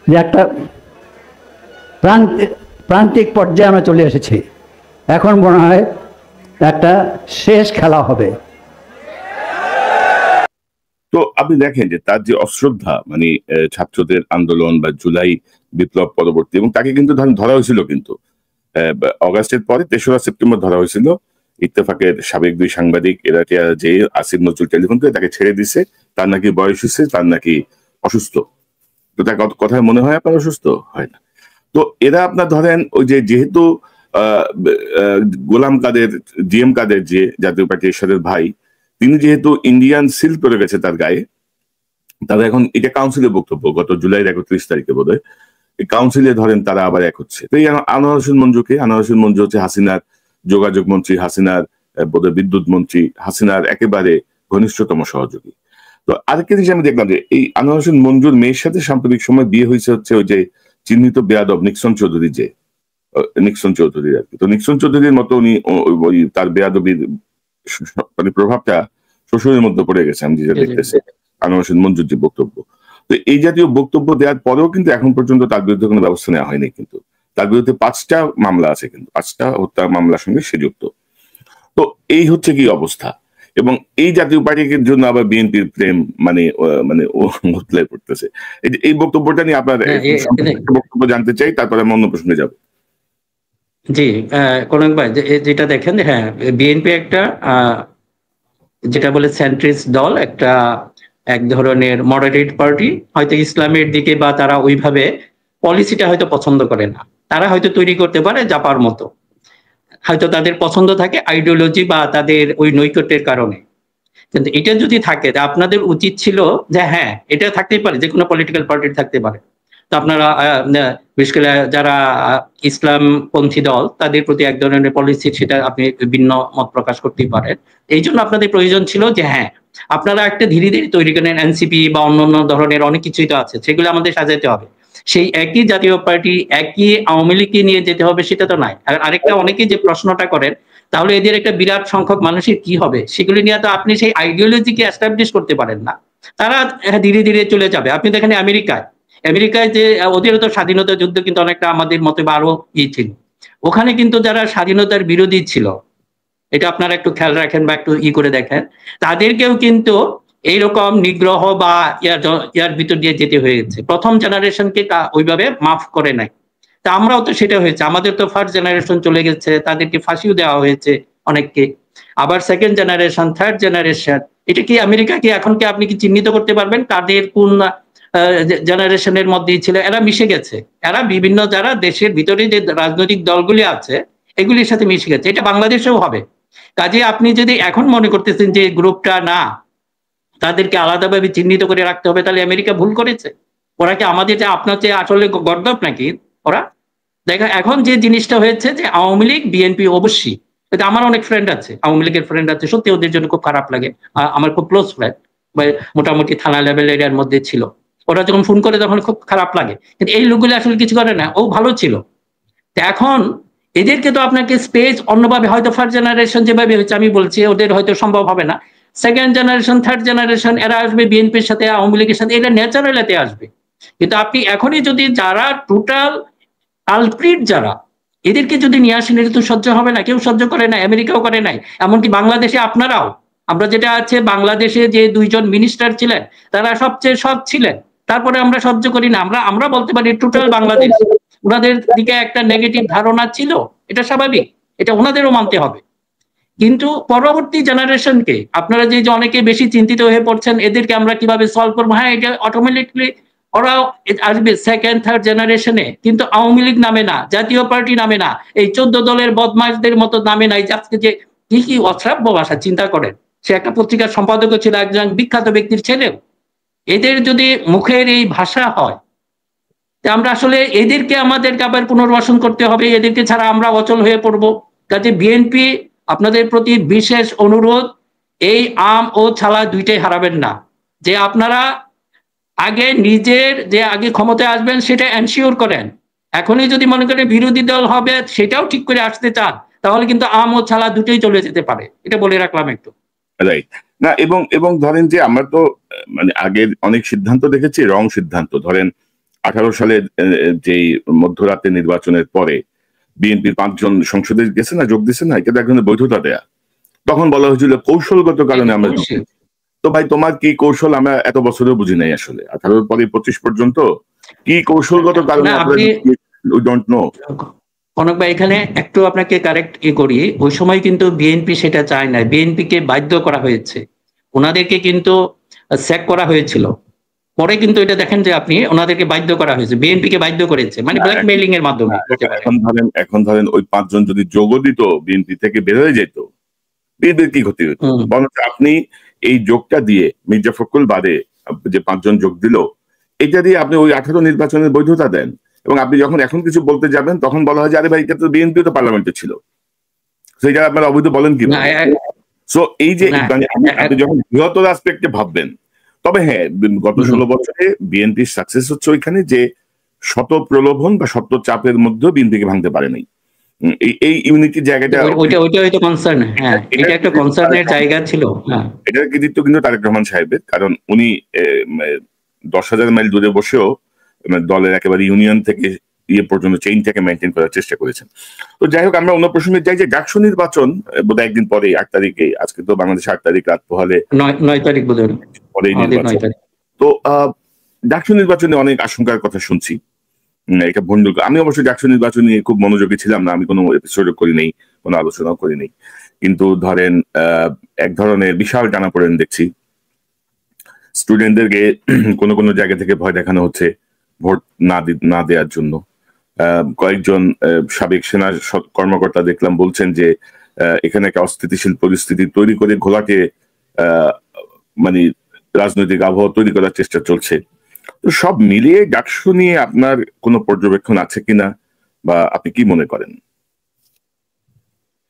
যে একটা প্রান্তিক পর্যায়ে আমরা চলে এসেছি। এখন মনে হয় একটা শেষ খেলা হবে। তো আপনি দেখেন যে তার যে অশ্রদ্ধা, মানে ছাত্রদের আন্দোলন বা জুলাই বিপ্লব পরবর্তী, এবং তাকে কিন্তু ধরা হয়েছিল, কিন্তু অগাস্টের পরে 3রা সেপ্টেম্বর ধরা হয়েছিল। ইত্তেফাকের সাবেক 2 সাংবাদিক এরা যে আসিফ নজরুল টেলিফোন করে তাকে ছেড়ে দিছে, তার নাকি বয়স হয়েছে, তার নাকি অসুস্থ। তো তার কথায় মনে হয় আপনার অসুস্থ হয় না। তো এরা আপনার ধরেন ওই যে যেহেতু গোলাম কাদের, জিএম কাদের যে জাতীয় পার্টি এরশাদের ভাই, তিনি যেহেতু ইন্ডিয়ান সিল পড়ে গেছে তার গায়ে, তারা এখন এটা কাউন্সিলের বক্তব্য, গত জুলাইয়ের 31 তারিখে বোধহয় এই কাউন্সিলে ধরেন তারা আবার এক হচ্ছে। তো এই আনোয়ার হোসেন মঞ্জু হচ্ছে হাসিনার যোগাযোগ মন্ত্রী, হাসিনার বোধহয় বিদ্যুৎ মন্ত্রী, হাসিনার একেবারে ঘনিষ্ঠতম সহযোগী। তো আরেকটা জিনিস আমি দেখলাম যে এই আনোয়ার হোসেন মঞ্জুর মেয়ের সাথে সাম্প্রতিক সময় বিয়ে হয়েছে হচ্ছে ওই যে চিহ্নিত বেয়াদব নিক্সন চৌধুরী আর কি। তো নিক্সন চৌধুরীর মতো উনি তার বেয়াদবির মানে প্রভাবটা শ্বশুরের মধ্যে পড়ে গেছে, আমি যেটা দেখতেছি আনোয়ার হোসেন মঞ্জুর যে বক্তব্য। তো এই জাতীয় বক্তব্য দেওয়ার পরেও কিন্তু এখন পর্যন্ত তার বিরুদ্ধে কোনো ব্যবস্থা নেওয়া হয়নি। কিন্তু তার বিরুদ্ধে 5টা মামলা আছে, কিন্তু 5টা হত্যা মামলার সঙ্গে সে যুক্ত। তো এই হচ্ছে কি অবস্থা, এবং এই জাতীয় পার্টির জন্য আবার বিএনপির প্রেম মানে উতলে পড়তেছে। এই বক্তব্যটা নিয়ে আপনার বক্তব্য জানতে চাই, তারপরে আমি অন্য প্রশ্নে যাব। জি, কনক ভাই, যেটা দেখেন, হ্যাঁ, বিএনপি একটা যেটা বলে সেন্ট্রিস্ট দল, একটা এক ধরনের মডারেট পার্টি, হয়তো ইসলামের দিকে বা তারা ওইভাবে পলিসিটা হয়তো পছন্দ করে না। তারা হয়তো তৈরি করতে পারে জাপার মতো, হয়তো তাদের পছন্দ থাকে আইডিওলজি বা তাদের ওই নৈকট্যের কারণে। কিন্তু এটা যদি থাকে, আপনাদের উচিত ছিল যে হ্যাঁ, এটা থাকতেই পারে, যে কোনো পলিটিক্যাল পার্টির থাকতে পারে। তো আপনারা বিশেষ করে যারা ইসলামপন্থী দল, তাদের প্রতি এক ধরনের পলিসি, সেটা আপনি ভিন্ন মত প্রকাশ করতেই পারেন। এই জন্য আপনাদের প্রয়োজন ছিল যে হ্যাঁ, আপনারা একটা ধীরে ধীরে তৈরি করেন, এনসিপি বা অন্যান্য ধরনের অনেক কিছুই তো আছে, সেগুলো আমাদের সাজাতে হবে। সেই একই জাতীয় পার্টি, একই আওয়ামী লীগকে নিয়ে যেতে হবে, সেটা তো নাই। আর আরেকটা, অনেকে যে প্রশ্নটা করেন, তাহলে এদের একটা বিরাট সংখ্যক মানুষের কি হবে, সেগুলি নিয়ে তো আপনি সেই আইডিওলজিকে এস্টাবলিশ করতে পারেন না। তারা ধীরে ধীরে চলে যাবে। আপনি দেখেন আমেরিকায় যে ওদের তো স্বাধীনতা যুদ্ধ কিন্তু অনেকটা আমাদের মতো বা আরো ছিল। ওখানে কিন্তু যারা স্বাধীনতার বিরোধী ছিল, এটা আপনারা একটু খেয়াল রাখেন বা একটু করে দেখেন, তাদেরকেও কিন্তু এইরকম নিগ্রহ বা ইয়ার ভিতর দিয়ে যেতে হয়েছে। প্রথম জেনারেশনকে ওইভাবে মাফ করে নাই। তা আমরাও তো সেটা হয়েছে, আমাদের তো ফার্স্ট জেনারেশন চলে গেছে, তাদেরকে ফাঁসিও দেওয়া হয়েছে অনেককে। আবার সেকেন্ড জেনারেশন, থার্ড জেনারেশন, এটা কি আমেরিকা কি এখন কি আপনি কি চিহ্নিত করতে পারবেন কাদের কোন জেনারেশনের মধ্যেই ছিল? এরা মিশে গেছে, এরা বিভিন্ন যারা দেশের ভিতরে যে রাজনৈতিক দলগুলি আছে এগুলির সাথে মিশে গেছে। এটা বাংলাদেশেও হবে। কাজে আপনি যদি এখন মনে করতেছেন যে গ্রুপটা না, তাদেরকে আলাদাভাবে চিহ্নিত করে রাখতে হবে, তাহলে আমেরিকা ভুল করেছে। ওরা কি আমাদের যে আপনার চেয়ে আসলে গর্দভ নাকি ওরা? দেখা এখন যে জিনিসটা হয়েছে যে আওয়ামী লীগ বিএনপি অবশ্যই, আমার অনেক ফ্রেন্ড আছে আওয়ামী লীগের ফ্রেন্ড আছে, সত্যি ওদের জন্য খুব খারাপ লাগে। আমার খুব ক্লোজ ফ্রেন্ড, মোটামুটি থানা লেভেল এরিয়ার মধ্যে ছিল। ওরা যখন ফোন করে তখন খুব খারাপ লাগে, কিন্তু এই লোকগুলো আসলে কিছু করে না, ও ভালো ছিল। এখন এদেরকে তো আপনাকে স্পেস অন্যভাবে, হয়তো ফার্স্ট জেনারেশন যেভাবে হচ্ছে আমি বলছি, ওদের হয়তো সম্ভব হবে না। সেকেন্ড জেনারেশন, থার্ড জেনারেশন, এরা আসবে বিএনপির সাথে, আওয়ামী লীগের সাথে, এটা ন্যাচারাল এতে আসবে। কিন্তু আপনি এখনই যদি যারা টোটাল কালপ্রিট, যারা এদেরকে যদি নিয়ে আসেন, এটা তো সহ্য হবে না, কেউ সহ্য করে না, আমেরিকাও করে নাই, এমনকি বাংলাদেশে আপনারাও। আমরা যেটা আছে, বাংলাদেশে যে 2জন মিনিস্টার ছিলেন, তারা সবচেয়ে সৎ ছিলেন, তারপরে আমরা সহ্য করি না। আমরা বলতে পারি টোটাল বাংলাদেশ ওনাদের দিকে একটা নেগেটিভ ধারণা ছিল, এটা স্বাভাবিক, এটা ওনাদেরও মানতে হবে। কিন্তু পরবর্তী জেনারেশনকে আপনারা যে অনেকে বেশি চিন্তিত হয়ে পড়ছেন, এদেরকে আমরা কিভাবে সলভ করবো, হ্যাঁ, এটা অটোমেটিকলি ওরা আসবে সেকেন্ড থার্ড জেনারেশনে, কিন্তু আওয়ামী লীগ নামে না, জাতীয় পার্টি নামে না, এই 14 দলের বদমাশদের মতো নামে নাই। আজকে যে কি অশ্রাব্য ভাষা, চিন্তা করেন, সে একটা পত্রিকার সম্পাদকও ছিল, একজন বিখ্যাত ব্যক্তির ছেলেও। এদের যদি মুখের এই ভাষা হয়, আমরা আসলে এদেরকে আমাদেরকে আবার পুনর্বাসন করতে হবে, এদেরকে ছাড়া আমরা অচল হয়ে পড়বো। কাজে বিএনপি আপনাদের প্রতি বিশেষ অনুরোধ, এই আম ও ছালা দুইটাই হারাবেন না। যে আপনারা আগে নিজের যে আগে ক্ষমতায় আসবেন সেটা এনশিওর করেন। এখনই যদি মনে করেন বিরোধী দল হবে, সেটাও ঠিক করে আসতে চান, তাহলে কিন্তু আম ও ছালা দুটোই চলে যেতে পারে। এটা বলে রাখলাম একটু। রাইট না, এবং ধরেন যে আমরা তো মানে আগের অনেক সিদ্ধান্ত দেখেছি, রং সিদ্ধান্ত। ধরেন 18 সালে যেই মধ্যরাতে নির্বাচনের পরে বিএনপির 5 জন সংসদে গেছে না, যোগ দিছে না, এটা একজনের বৈধতা দেয়া। তখন বলা হয়েছিল কৌশলগত কারণে আমরা। তো ভাই, তোমার কি কৌশল আমরা এত বছরেও বুঝি নাই আসলে। 18 পরে 25 পর্যন্ত কি কৌশলগত কারণে উই ডোন্ট নো। কনক ভাই, এখানে একটু আপনাকে কারেক্ট করি, ওই সময় কিন্তু বিএনপি সেটা চায় না, বিএনপিকে বাধ্য করা হয়েছে, ওনাদেরকে কিন্তু স্যাক করা হয়েছিল। পরে কিন্তু এটা দেখেন যে আপনি ওনাদেরকে বাধ্য করা হয়েছে, বিএনপিকে বাধ্য করেছে, মানে ব্ল্যাকমেইলিং এর মাধ্যমে। এখন ধরেন ওই 5 জন যদি যোগ দিত, বিএনপি থেকে বের হয়ে যেত, বিএনপির কি ক্ষতি হতো? বরঞ্চ আপনি এই যোগটা দিয়ে, মির্জা ফখরুল বাদে যে 5 জন যোগ দিল, এটা দিয়ে আপনি ওই 18 নির্বাচনের বৈধতা দেন। এবং আপনি যখন এখন কিছু বলতে যাবেন, তখন বলা হয় যে আরে ভাই, এটা তো বিএনপি তো পার্লামেন্টে ছিল, সেটা আপনারা অবৈধ বলেন কি? সো এই যে আপনি যখন বৃহত্তর আসপেক্টে ভাববেন, তবে হ্যাঁ, গত 16 বছরে বিএনপির সাকসেস হচ্ছে ওইখানে যে শত প্রলোভন বা শত চাপের মধ্যেও বিএনপিকে ভাঙতে পারে নাই। এই ইউনিটির জায়গাটা, ওইটা হয়তো কনসার্ন, হ্যাঁ, এটা একটা কনসার্নের জায়গা ছিল। এটার কৃতিত্ব কিন্তু তারেক রহমান সাহেবের, কারণ উনি 10,000 মাইল দূরে বসেও দলের একেবারে ইউনিয়ন থেকে ইয়ে পর্যন্ত চেইনটাকে মেনটেন করার চেষ্টা করেছেন। তো যাই হোক, আমরা অন্য প্রসঙ্গে যাই যে ডাকসু নির্বাচন বোধহয় একদিন পরে 8 তারিখে, আজকে তো বাংলাদেশ 8 তারিখ রাত পোহালে 9 তারিখ বোধহয় পরেই নির্বাচন। তো ডাকসু নির্বাচনে অনেক আশঙ্কার কথা শুনছি, এটা ভণ্ডুল। আমি অবশ্য ডাকসু নির্বাচন নিয়ে খুব মনোযোগী ছিলাম না, আমি কোনো এপিসোড করি নাই, কোনো আলোচনাও করি নাই, কিন্তু ধরেন এক ধরনের বিশাল টানাপোড়েন দেখছি। স্টুডেন্টদেরকে কোনো কোনো জায়গা থেকে ভয় দেখানো হচ্ছে ভোট না দেওয়ার জন্য। কয়েকজন সাবেক সেনা কর্মকর্তা দেখলাম বলছেন যে এখানে একটা অস্থিতিশীল পরিস্থিতি তৈরি করে ঘোলাটে মানে রাজনৈতিক আবহাওয়া তৈরি করার চেষ্টা চলছে। তো সব মিলিয়ে ডাকসু নিয়ে আপনার কোনো পর্যবেক্ষণ আছে কিনা, বা আপনি কি মনে করেন?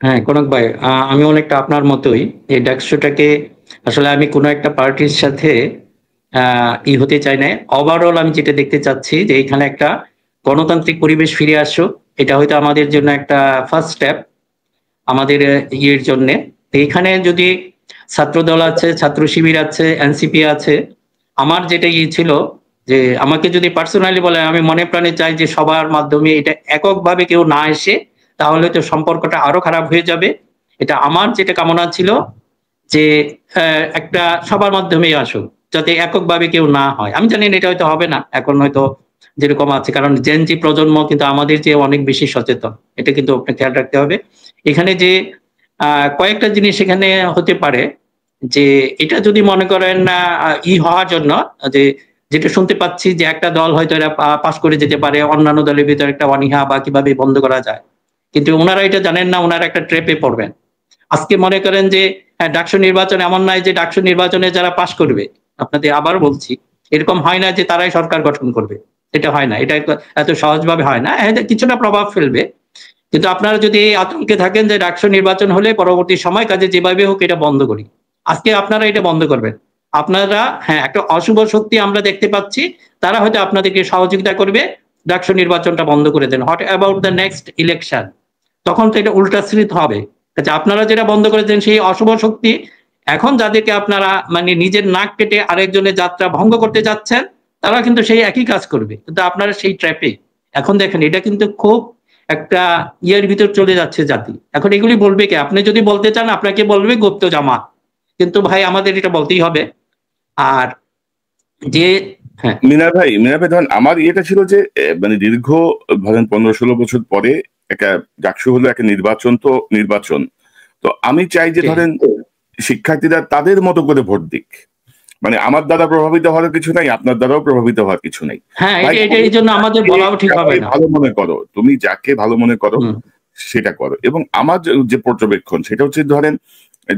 হ্যাঁ কনক ভাই, আমি অনেকটা আপনার মতোই। এই ডাকসুটাকে আসলে আমি কোনো একটা পার্টির সাথে হতে চাই না। ওভারঅল আমি যেটা দেখতে চাচ্ছি যে এখানে একটা গণতান্ত্রিক পরিবেশ ফিরে আসুক। এটা হয়তো আমাদের জন্য একটা ফার্স্ট স্টেপ আমাদের ইয়ের জন্য। এখানে যদি ছাত্রদল আছে, ছাত্র শিবির আছে, এনসিপি আছে, আমার যেটা ছিল যে আমাকে যদি পার্সোনালি বলে, আমি মনে প্রাণে চাই যে সবার মাধ্যমে এটা এককভাবে কেউ না এসে, তাহলে তো সম্পর্কটা আরো খারাপ হয়ে যাবে। এটা আমার যেটা কামনা ছিল যে একটা সবার মাধ্যমেই আসুক, যাতে এককভাবে কেউ না হয়। আমি জানি এটা হয়তো হবে না এখন, হয়তো যেরকম আছে, কারণ জেনজি প্রজন্ম কিন্তু আমাদের চেয়ে অনেক বেশি সচেতন, এটা কিন্তু আপনি খেয়াল রাখতে হবে। এখানে যে কয়েকটা জিনিস এখানে হতে পারে যে এটা যদি মনে করেন হওয়ার জন্য, যে যেটা শুনতে পাচ্ছি যে একটা দল হয়তো এরা পাশ করে যেতে পারে, অন্যান্য দলের ভিতরে একটা অনীহা বা কিভাবে বন্ধ করা যায়, কিন্তু ওনারা এটা জানেন না, ওনারা একটা ট্র্যাপে পড়বেন। আজকে মনে করেন যে ডাকসু নির্বাচন এমন নয় যে ডাকসু নির্বাচনে যারা পাশ করবে, আপনাদের আবার বলছি, এরকম হয় না যে তারাই সরকার গঠন করবে, এটা হয় না, এটা এত সহজভাবে হয় না। কিছুটা প্রভাব ফেলবে, কিন্তু আপনারা যদি এই আতঙ্কে থাকেন যে ডাকসু নির্বাচন হলে পরবর্তী সময় কাজে যেভাবে হোক এটা বন্ধ করি, আজকে আপনারা এটা বন্ধ করবেন। আপনারা একটা অশুভ শক্তি আমরা দেখতে পাচ্ছি, তারা হয়তো আপনাদেরকে সহযোগিতা করবে, ডাকসু নির্বাচনটা বন্ধ করে দেন। What about the next election? তখন তো এটা উল্টাশ্রিত হবে। আপনারা যেটা বন্ধ করেছেন সেই অশুভ শক্তি এখন যাদেরকে আপনারা মানে নিজের নাক কেটে আরেকজনের যাত্রা ভঙ্গ করতে যাচ্ছেন, তারা কিন্তু সেই একই কাজ করবে, কিন্তু আপনারা সেই ট্র্যাপে। এখন দেখেন এটা কিন্তু খুব একটা ইয়ের ভিতর চলে যাচ্ছে জাতি। এখন এগুলি বলবে কে? আপনি যদি বলতে চান আপনাকে বলবে গুপ্ত জামাত, কিন্তু ভাই আমাদের এটা বলতেই হবে। আর যে মিনার ভাই ধরেন আমার ইয়েটা ছিল যে মানে দীর্ঘ ধরেন 15-16 বছর পরে একটা ডাকসু হলো একটা নির্বাচন, তো নির্বাচন তো আমি চাই যে ধরেন শিক্ষার্থীরা তাদের মতো করে ভোট দিক, মানে আমার দ্বারা প্রভাবিত হওয়ার কিছু নাই, আপনার দ্বারাও প্রভাবিত হওয়ার কিছু নাই। হ্যাঁ, এই জন্য আমাদের বলাও ঠিক হবে না। ভালো মনে করো, তুমি যাকে ভালো মনে করো সেটা করো। এবং আমার যে পর্যবেক্ষণ সেটা হচ্ছে ধরেন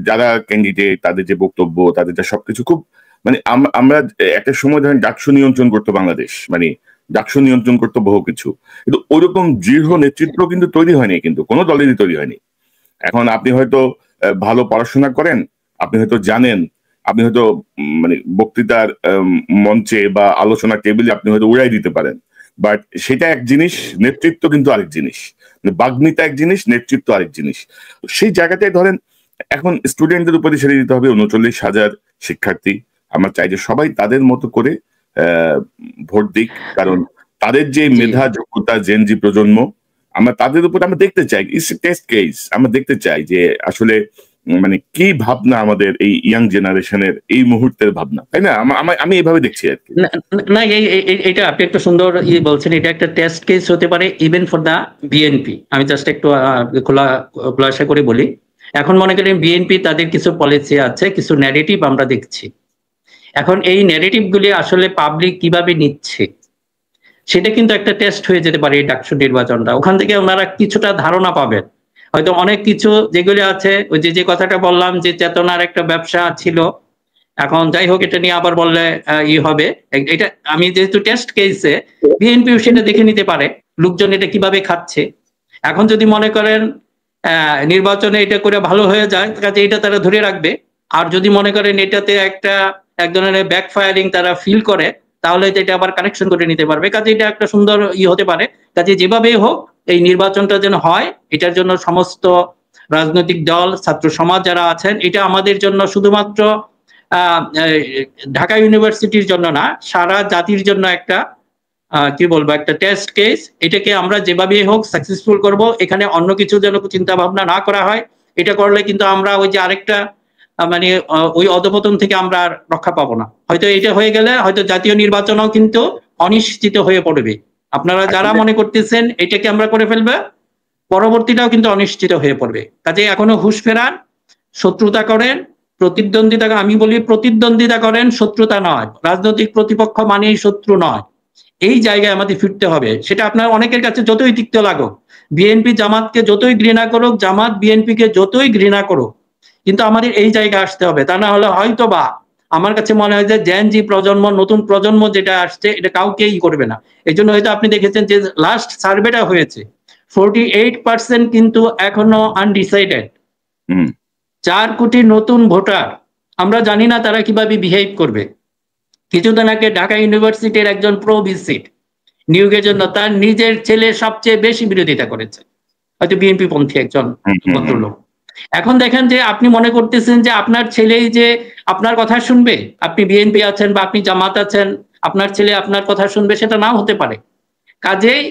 যারা ক্যান্ডিডেট, তাদের যে বক্তব্য, তাদের যা সবকিছু খুব মানে আমরা একটা সময় ধরেন ডাকসু নিয়ন্ত্রণ করতো বাংলাদেশ, মানে ডাকসু নিয়ন্ত্রণ করতো বহু কিছু, কিন্তু ওইরকম দৃঢ় নেতৃত্ব কিন্তু তৈরি হয়নি, কিন্তু কোনো দলেরই তৈরি হয়নি। এখন আপনি হয়তো ভালো পড়াশোনা করেন, আপনি হয়তো জানেন, আপনি হয়তো মানে বক্তৃতার মঞ্চে বা আলোচনা টেবিলে আপনি হয়তো উড়াই দিতে পারেন, বাট সেটা এক জিনিস, নেতৃত্ব কিন্তু আরেক জিনিস। বাগ্মিতা এক জিনিস, নেতৃত্ব আরেক জিনিস। সেই জায়গাটায় ধরেন এখন স্টুডেন্টদের উপরে ছেড়ে দিতে হবে। 39,000 শিক্ষার্থী, আমরা চাই যে সবাই তাদের মতো করে ভোট দিক, কারণ তাদের যে মেধা যোগ্যতা, জেনজি প্রজন্ম, আমরা তাদের উপর আমরা দেখতে চাই, ইটস টেস্ট কেস, আমরা দেখতে চাই যে আসলে মানে কি ভাবনা আমাদের এই ইয়াং জেনারেশনের এই মুহূর্তের ভাবনা, তাই না? আমি এইভাবে দেখছি আর কি। না, এটা আপনি একটা সুন্দর বলছেন, এটা একটা টেস্ট কেস হতে পারে ইভেন ফর দা বিএনপি। আমি জাস্ট একটু খোলাসা করে বলি। এখন মনে করেন বিএনপি তাদের কিছু পলিসি আছে, কিছু ন্যারেটিভ আমরা দেখছি। এখন এই ন্যারেটিভ গুলি আসলে পাবলিক কিভাবে নিচ্ছে সেটা কিন্তু একটা টেস্ট হয়ে যেতে পারে এই ডাকসু নির্বাচনটা। ওখান থেকে ওনারা কিছুটা ধারণা পাবেন, হয়তো অনেক কিছু যেগুলি আছে, ওই যে কথাটা বললাম যে চেতনার একটা ব্যবসা ছিল, এখন যাই হোক এটা নিয়ে আবার বললে হবে। এটা আমি যেহেতু টেস্ট কেসে, বিএনপি সেটা দেখে নিতে পারে লোকজন এটা কিভাবে খাচ্ছে। এখন যদি মনে করেন নির্বাচনে এটা করে ভালো হয়ে যায়, কাজে এটা তারা ধরে রাখবে। আর যদি মনে করেন এটাতে এক ধরনের ব্যাকফায়ারিং তারা ফিল করে, তাহলে এটা আবার কানেকশন করে নিতে পারবে। কাজে এটা একটা সুন্দর হতে পারে। কাজে যেভাবেই হোক এই নির্বাচনটা যেন হয়, এটার জন্য সমস্ত রাজনৈতিক দল, ছাত্র সমাজ যারা আছেন, এটা আমাদের জন্য শুধুমাত্র ঢাকা ইউনিভার্সিটির জন্য না, সারা জাতির জন্য একটা কি বলবো, একটা টেস্ট কেস। এটাকে আমরা যেভাবেই হোক সাকসেসফুল করব। এখানে অন্য কিছু যেন চিন্তা ভাবনা না করা হয়। এটা করলে কিন্তু আমরা ওই যে আরেকটা মানে ওই অধপতন থেকে আমরা আর রক্ষা পাবো না। হয়তো এটা হয়ে গেলে হয়তো জাতীয় নির্বাচনও কিন্তু অনিশ্চিত হয়ে পড়বে। আপনারা যারা মনে করতেছেন এটাকে আমরা করে ফেলবে, পরবর্তীটাও কিন্তু অনিশ্চিত হয়ে পড়বে। কাজে এখনো হুঁশ ফেরান, শত্রুতা করেন, প্রতিদ্বন্দ্বিতা, আমি বলি প্রতিদ্বন্দ্বিতা করেন, শত্রুতা নয়। রাজনৈতিক প্রতিপক্ষ মানেই শত্রু নয়। এই জায়গায় আমাদের ফিরতে হবে। সেটা আপনার অনেকের কাছে যতই তিক্ত লাগুক, বিএনপি জামাতকে যতই ঘৃণা করুক, জামাত বিএনপিকে যতই ঘৃণা করুক, কিন্তু আমাদের এই জায়গায় আসতে হবে। তা না হলে হয়তো বা আমার কাছে মনে হয় যে জেনজি প্রজন্ম, নতুন প্রজন্ম যেটা আসছে, এটা কাউকেই করবে না। এই জন্য হয়তো আপনি দেখেছেন যে লাস্ট সার্ভেটা হয়েছে, 48% কিন্তু এখনো আনডিসাইডেড। 4 কোটি নতুন ভোটার, আমরা জানি না তারা কিভাবে বিহেভ করবে। কিছুদিন আগে ঢাকা ইউনিভার্সিটির একজন প্রো ভিসিট নিয়োগের জন্য তার নিজের ছেলে সবচেয়ে বেশি বিরোধিতা করেছে, হয়তো বিএনপি পন্থী একজন ভদ্রলোক। এখন দেখেন যে আপনি মনে করতেছেন যে আপনার ছেলেই যে আপনার কথা শুনবে, আপনি বিএনপি আছেন বা আপনি জামাত আছেন, আপনার ছেলে আপনার কথা শুনবে, সেটা নাও হতে পারে। কাজেই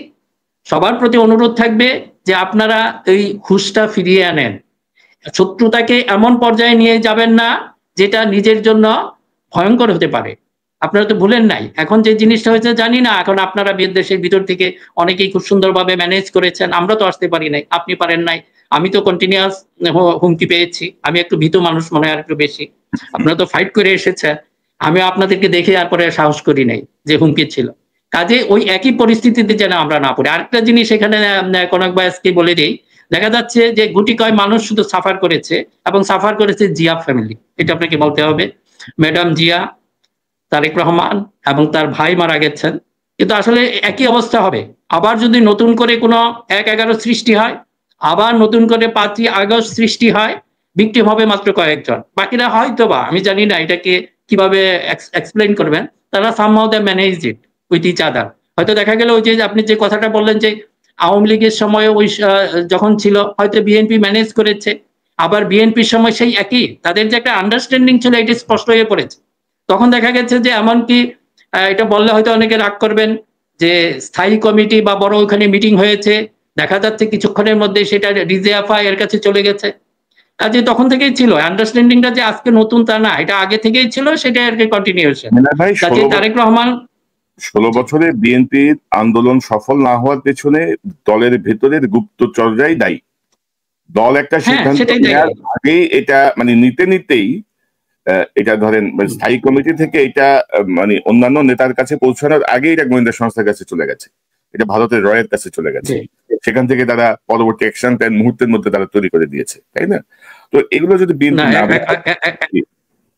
সবার প্রতি অনুরোধ থাকবে যে আপনারা এই হুঁশটা ফিরিয়ে আনেন। শত্রুতাকে এমন পর্যায়ে নিয়ে যাবেন না যেটা নিজের জন্য ভয়ঙ্কর হতে পারে। আপনারা তো ভুলেন নাই, এখন যে জিনিসটা হয়েছে জানি না, এখন আপনারা দেশের ভিতর থেকে অনেকেই খুব সুন্দরভাবে ম্যানেজ করেছেন, আমরা তো আসতে পারি নাই, আপনি পারেন নাই, আমি তো কন্টিনিউয়াস হুমকি পেয়েছি। আমি একটু ভীতু মানুষ মনে হয় একটু বেশি, আপনারা তো ফাইট করে এসেছেন, আমি আপনাদেরকে দেখে আর পরে সাহস করি নাই যে হুমকি ছিল। কাজে ওই একই পরিস্থিতিতে যেন আমরা না পড়ি। আরেকটা জিনিস এখানে কনক ভাই আজকে বলে দিই, দেখা যাচ্ছে যে গুটি কয় মানুষ শুধু সাফার করেছে, এবং সাফার করেছে জিয়া ফ্যামিলি, এটা আপনাকে বলতে হবে। ম্যাডাম জিয়া, তারেক রহমান এবং তার ভাই মারা গেছেন, কিন্তু আসলে একই অবস্থা হবে। আবার যদি নতুন করে কোনো 1/11 সৃষ্টি হয়, আবার নতুন করে 5ই আগস্ট সৃষ্টি হয়, ভিকটিম হবে মাত্র কয়েকজন, বাকিরা হয়তো বা, আমি জানি না এটাকে কিভাবে এক্সপ্লেইন করবেন, তারা somehow they managed it with each other. হয়তো দেখা গেল ওই যে আপনি যে কথাটা বললেন যে আওয়ামী লীগের সময় ওই যখন ছিল হয়তো বিএনপি ম্যানেজ করেছে, আবার বিএনপির সময় সেই একই, তাদের যে একটা আন্ডারস্ট্যান্ডিং ছিল এটা স্পষ্ট হয়ে পড়েছে। তখন দেখা গেছে যে এমনকি এটা বললে হয়তো অনেকে রাগ করবেন যে স্থায়ী কমিটি বা বড় ওখানে মিটিং হয়েছে, দেখা যাচ্ছে কিছুক্ষণের মধ্যে সেটা রিজেএফআই এর কাছে চলে গেছে। কাজে তখন থেকেই ছিল আন্ডারস্ট্যান্ডিংটা, যে আজকে নতুন তা না, এটা আগে থেকেই ছিল, সেটা আর কি কন্টিনিউশন। কাজে তারেক রহমান 16 বছরে বিএনপির আন্দোলন সফল না হওয়ার পেছনে দলের ভেতরের গুপ্তচর্যাই দায়ী। দল একটা সিদ্ধান্ত নেওয়ার আগেই এটা মানে নিতেই এটা ধরেন স্থায়ী কমিটি থেকে এটা মানে অন্যান্য নেতার কাছে পৌঁছানোর আগে এটা গোয়েন্দা সংস্থার কাছে চলে গেছে, এটা ভারতের রয়ের কাছে চলে গেছে, সেখান থেকে তারা পরবর্তী অ্যাকশন প্ল্যান মুহূর্তের মধ্যে তারা তৈরি করে দিয়েছে, তাই না? তো এগুলো যদি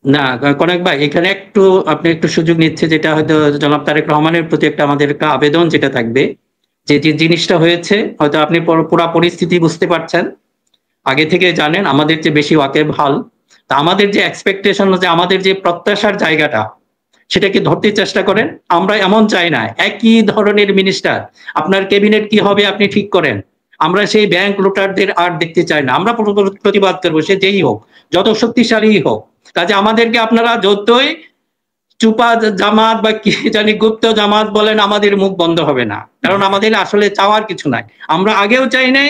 না কনক ভাই, এখানে একটু আপনি একটু সুযোগ নিচ্ছে, যেটা হয়তো জনাব তারেক রহমানের প্রতি একটা আমাদের একটা আবেদন যেটা থাকবে, যে যে জিনিসটা হয়েছে হয়তো আপনি পুরো পরিস্থিতি বুঝতে পারছেন, আগে থেকে জানেন, আমাদের যে বেশি ওয়াকিবহাল, তা আমাদের যে এক্সপেকটেশন, যে আমাদের যে প্রত্যাশার জায়গাটা, সেটাকে ধরতে চেষ্টা করেন। আমরা এমন চাই না একই ধরনের মিনিস্টার, আপনার ক্যাবিনেট কি হবে আপনি ঠিক করেন, আমরা সেই ব্যাংক লুটারদের আর দেখতে চাই না। আমরা প্রতিবাদ করবো, সে যেই হোক, যত শক্তিশালী হোক। কাজে আমাদেরকে আপনারা যতই চুপা জামাত বা কি জানি গুপ্ত জামাত বলেন, আমাদের মুখ বন্ধ হবে না, কারণ আমাদের আসলে চাওয়ার কিছু নাই। আমরা আগেও চাই নাই,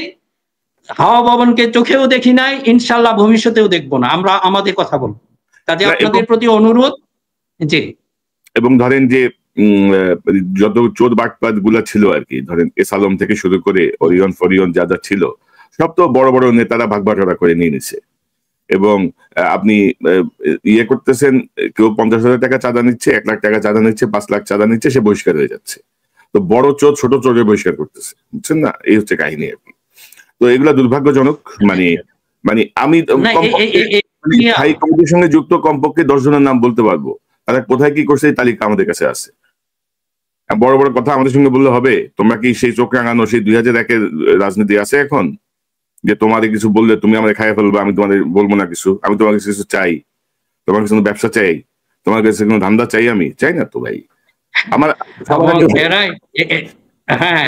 হাওয়া ভবনকে চোখেও দেখি নাই, ইনশাল্লাহ ভবিষ্যতেও দেখবো না। আমরা আমাদের কথা বলবো। কাজে আপনাদের প্রতি অনুরোধ। জি। এবং ধরেন যে যত চোর বাটপাত গুলা ছিল আর কি, ধরেন এস আলম থেকে শুরু করে অরিয়ন ফরিয়ন যা যা ছিল, সব তো বড় বড় নেতারা ভাগ বাটোয়ারা করে নিয়ে নিছে। এবং আপনি ইয়ে করতেছেন, কেউ 50,000 টাকা চাঁদা নিচ্ছে, 1 লাখ টাকা চাঁদা নিচ্ছে, 5 লাখ চাঁদা নিচ্ছে, সে বহিষ্কার হয়ে যাচ্ছে। তো বড় চোর ছোট চোরে বহিষ্কার করতেছে, বুঝছেন না? এই হচ্ছে কাহিনী আর কি। তো এগুলা দুর্ভাগ্যজনক। মানে আমি স্থায়ী কমিটির সঙ্গে যুক্ত কমপক্ষে 10 জনের নাম বলতে পারবো, তারা কোথায় কি করছে এই তালিকা আমাদের কাছে আছে। বড় বড় কথা আমাদের সঙ্গে বললে হবে? তোমরা কি সেই চোখ রাঙানো সেই 2001-এর রাজনীতি আছে এখন, যে তোমাদের কিছু বললে তুমি আমাদের খাইয়ে ফেলবে, আমি তোমাদের বলবো না কিছু, আমি তোমার কাছে কিছু চাই, তোমার কাছে ব্যবসা চাই, তোমার কাছে কোনো ধান্দা চাই? আমি চাই না তো ভাই। আমার হ্যাঁ,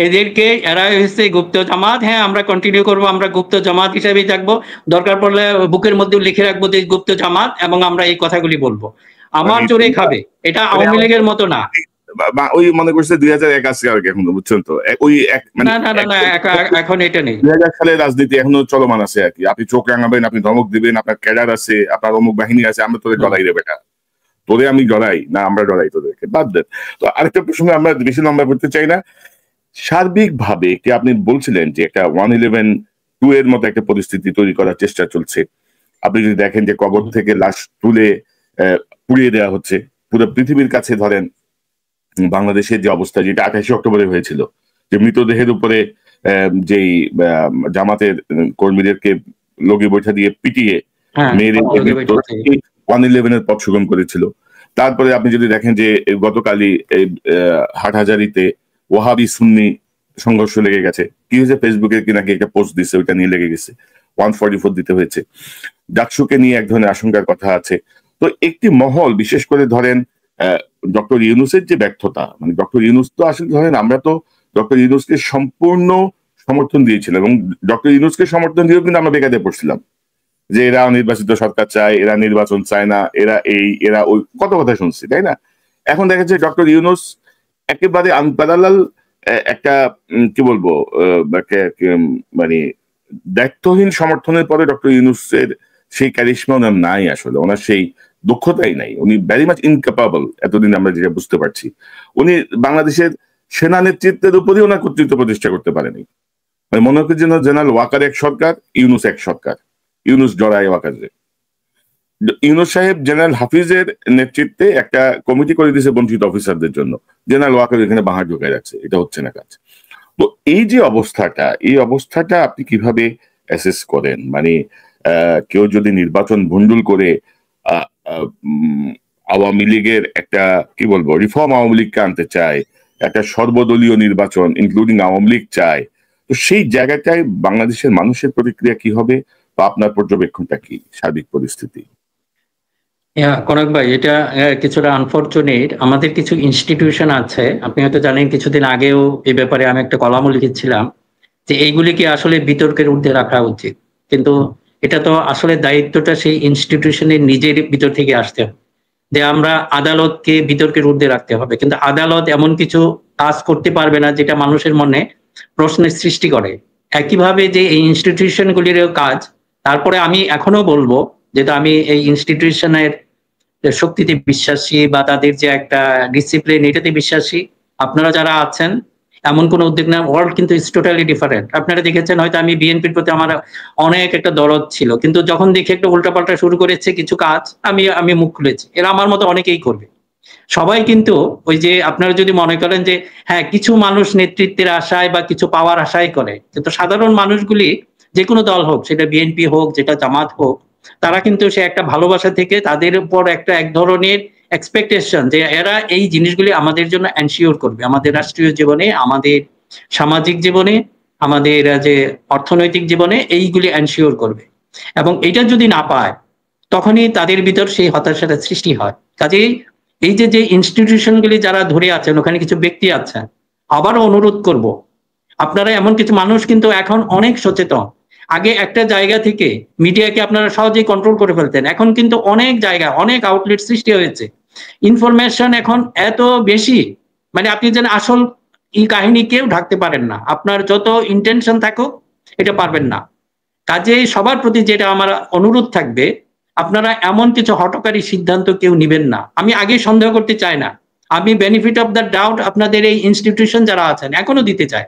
এদেরকে এরা হচ্ছে গুপ্ত জামাত। হ্যাঁ, আমরা কন্টিনিউ করব, আমরা গুপ্ত জামাত হিসেবেই থাকবো। দরকার পড়লে বুকের মধ্যে লিখে রাখবো যে গুপ্ত জামাত, এবং আমরা এই কথাগুলি বলবো। আমার মানে চোরে খাবে, এটা আওয়ামী লীগের মতো না। ওই মনে করছে 2001 আসছে আর কি, এখন বুঝছেন তো, ওই এক মানে না, এখন এটা নেই। 2000 সালের রাজনীতি এখনো চলমান আছে আর কি। আপনি চোখ রাঙাবেন, আপনি ধমক দিবেন, আপনার ক্যাডার আছে, আপনার অমুক বাহিনী আছে, আমরা তোরে জড়াই রে বেটা, তোরে আমি জড়াই না, আমরা জড়াই তোদেরকে, বাদ দেন। তো আরেকটা প্রসঙ্গে আমরা বেশি লম্বা করতে চাই না। সার্বিকভাবে কি আপনি বলছিলেন যে একটা 111-2 এর মতো একটা পরিস্থিতি তৈরি করার চেষ্টা চলছে। আপনি যদি দেখেন যে কবর থেকে লাশ তুলে পুড়িয়ে দেওয়া হচ্ছে, পুরো পৃথিবীর কাছে ধরেন বাংলাদেশের যে অবস্থা, যেটা 28 অক্টোবরে হয়েছিল, যে মৃতদেহের উপরে যেই জামাতের কর্মীদেরকে লগি বৈঠা দিয়ে পিটিয়ে মেয়ের 111-এর পথ সুগম করেছিল। তারপরে আপনি যদি দেখেন যে গতকালই এই হাটহাজারীতে ওয়াহাবি সুন্নি সংঘর্ষ লেগে গেছে। কি হয়েছে, ফেসবুকে কি নাকি একটা পোস্ট দিচ্ছে, ওইটা নিয়ে লেগে গেছে, 144 দিতে হয়েছে। ডাকসুকে নিয়ে এক ধরনের আশঙ্কার কথা আছে। তো একটি মহল, বিশেষ করে ধরেন ডক্টর ইউনূসের যে ব্যর্থতা, মানে ডক্টর ইউনূস তো আসলে ধরেন আমরা তো ডক্টর ইউনূসকে সম্পূর্ণ সমর্থন দিয়েছিলাম, এবং ডক্টর ইউনূসকে সমর্থন দিয়েও কিন্তু আমরা বেকায়দায় পড়ছিলাম যে এরা নির্বাচিত সরকার চায়, এরা নির্বাচন চায় না, এরা ওই কত কথা শুনছি, তাই না? এখন দেখা যাচ্ছে ডক্টর ইউনূস একেবারে আনপ্যারালাল একটা কি বলবো মানে দায়িত্বহীন সমর্থনের পরে ডক্টর ইউনূসের সেই ক্যারিশমা ওনার নাই, আসলে ওনার সেই দক্ষতাই নাই, উনি ভেরি মাচ ইনক্যাপাবল। এতদিন আমরা যেটা বুঝতে পারছি, উনি বাংলাদেশের সেনা নেতৃত্বের উপরই ওনার কর্তৃত্ব প্রতিষ্ঠা করতে পারেনি। মানে মনে হচ্ছে যেন জেনারেল ওয়াকার এক সরকার, ইউনূস এক সরকার, ইউনূস জড়ায় ওয়াকারে। ইউনূস সাহেব জেনারেল হাফিজের নেতৃত্বে একটা কমিটি করে দিয়েছে বঞ্চিত অফিসারদের জন্য, জেনারেল ওয়াকার এখানে বাহার ঢুকায় রাখছে, এটা হচ্ছে না কাজ। তো এই যে অবস্থাটা, এই অবস্থাটা আপনি কিভাবে অ্যাসেস করেন? মানে কেউ যদি নির্বাচন ভণ্ডুল করে আওয়ামী লীগের একটা কি বলবো রিফর্ম আওয়ামী লীগকে আনতে চায়, একটা সর্বদলীয় নির্বাচন ইনক্লুডিং আওয়ামী লীগ চায়, তো সেই জায়গাটায় বাংলাদেশের মানুষের প্রতিক্রিয়া কি হবে, বা আপনার পর্যবেক্ষণটা কি সার্বিক পরিস্থিতি? কনক ভাই, এটা কিছুটা আনফরচুনেট। আমাদের কিছু ইনস্টিটিউশন আছে, আপনি হয়তো জানেন, কিছুদিন আগেও এই ব্যাপারে আমি একটা কলামও লিখেছিলাম যে এইগুলিকে আসলে বিতর্কের ঊর্ধ্বে রাখা উচিত। কিন্তু এটা তো আসলে দায়িত্বটা সেই ইনস্টিটিউশনের নিজের ভিতর থেকে আসতে হবে, যে আমরা আদালতকে বিতর্কের ঊর্ধ্বে রাখতে হবে। কিন্তু আদালত এমন কিছু কাজ করতে পারবে না যেটা মানুষের মনে প্রশ্নের সৃষ্টি করে। একইভাবে যে এই ইনস্টিটিউশনগুলিরও কাজ, তারপরে আমি এখনো বলবো, যেটা আমি এই ইনস্টিটিউশনের শক্তিতে বিশ্বাসী বা তাদের যে একটা ডিসিপ্লিন, এটাতে বিশ্বাসী। আপনারা যারা আছেন, এমন কোন উদ্যোগ না, ওয়ার্ল্ড কিন্তু ইজ টোটালি ডিফারেন্ট। আপনারা দেখেছেন হয়তো, আমি বিএনপির প্রতি আমার অনেক একটা দরদ ছিল, কিন্তু যখন দেখি একটা উল্টাপাল্টা শুরু করেছে কিছু কাজ, আমি মুখ খুলেছি। এরা আমার মতো অনেকেই করবে, সবাই কিন্তু ওই যে আপনারা যদি মনে করেন যে হ্যাঁ কিছু মানুষ নেতৃত্বের আশায় বা কিছু পাওয়ার আশায় করে, কিন্তু সাধারণ মানুষগুলি যে কোনো দল হোক, সেটা বিএনপি হোক, যেটা জামাত হোক, তারা কিন্তু সে একটা ভালোবাসা থেকে তাদের উপর একটা এক ধরনের এক্সপেকটেশন যে এরা এই জিনিসগুলি আমাদের জন্য এনশিওর করবে, আমাদের রাষ্ট্রীয় জীবনে, আমাদের সামাজিক জীবনে, আমাদের যে অর্থনৈতিক জীবনে এইগুলি এনশিওর করবে। এবং এটা যদি না পায়, তখনই তাদের ভিতর সেই হতাশাটা সৃষ্টি হয়। কাজেই এই যে ইনস্টিটিউশনগুলি যারা ধরে আছেন, ওখানে কিছু ব্যক্তি আছেন, আবারও অনুরোধ করব, আপনারা এমন কিছু মানুষ কিন্তু এখন অনেক সচেতন। আগে একটা জায়গা থেকে মিডিয়াকে আপনারা সহজেই কন্ট্রোল করে ফেলতেন, এখন কিন্তু অনেক জায়গায় অনেক আউটলেট সৃষ্টি হয়েছে। ইনফরমেশন এখন এত বেশি, মানে আপনি যেন আসল এই কাহিনী কেউ ঢাকতে পারেন না, আপনার যত ইন্টেনশন থাকুক এটা পারবেন না। কাজেই সবার প্রতি যেটা আমার অনুরোধ থাকবে, আপনারা এমন কিছু হঠকারী সিদ্ধান্ত কেউ নিবেন না। আমি আগে সন্দেহ করতে চাই না, আমি বেনিফিট অফ দ্য ডাউট আপনাদের এই ইনস্টিটিউশন যারা আছেন এখনো দিতে চাই,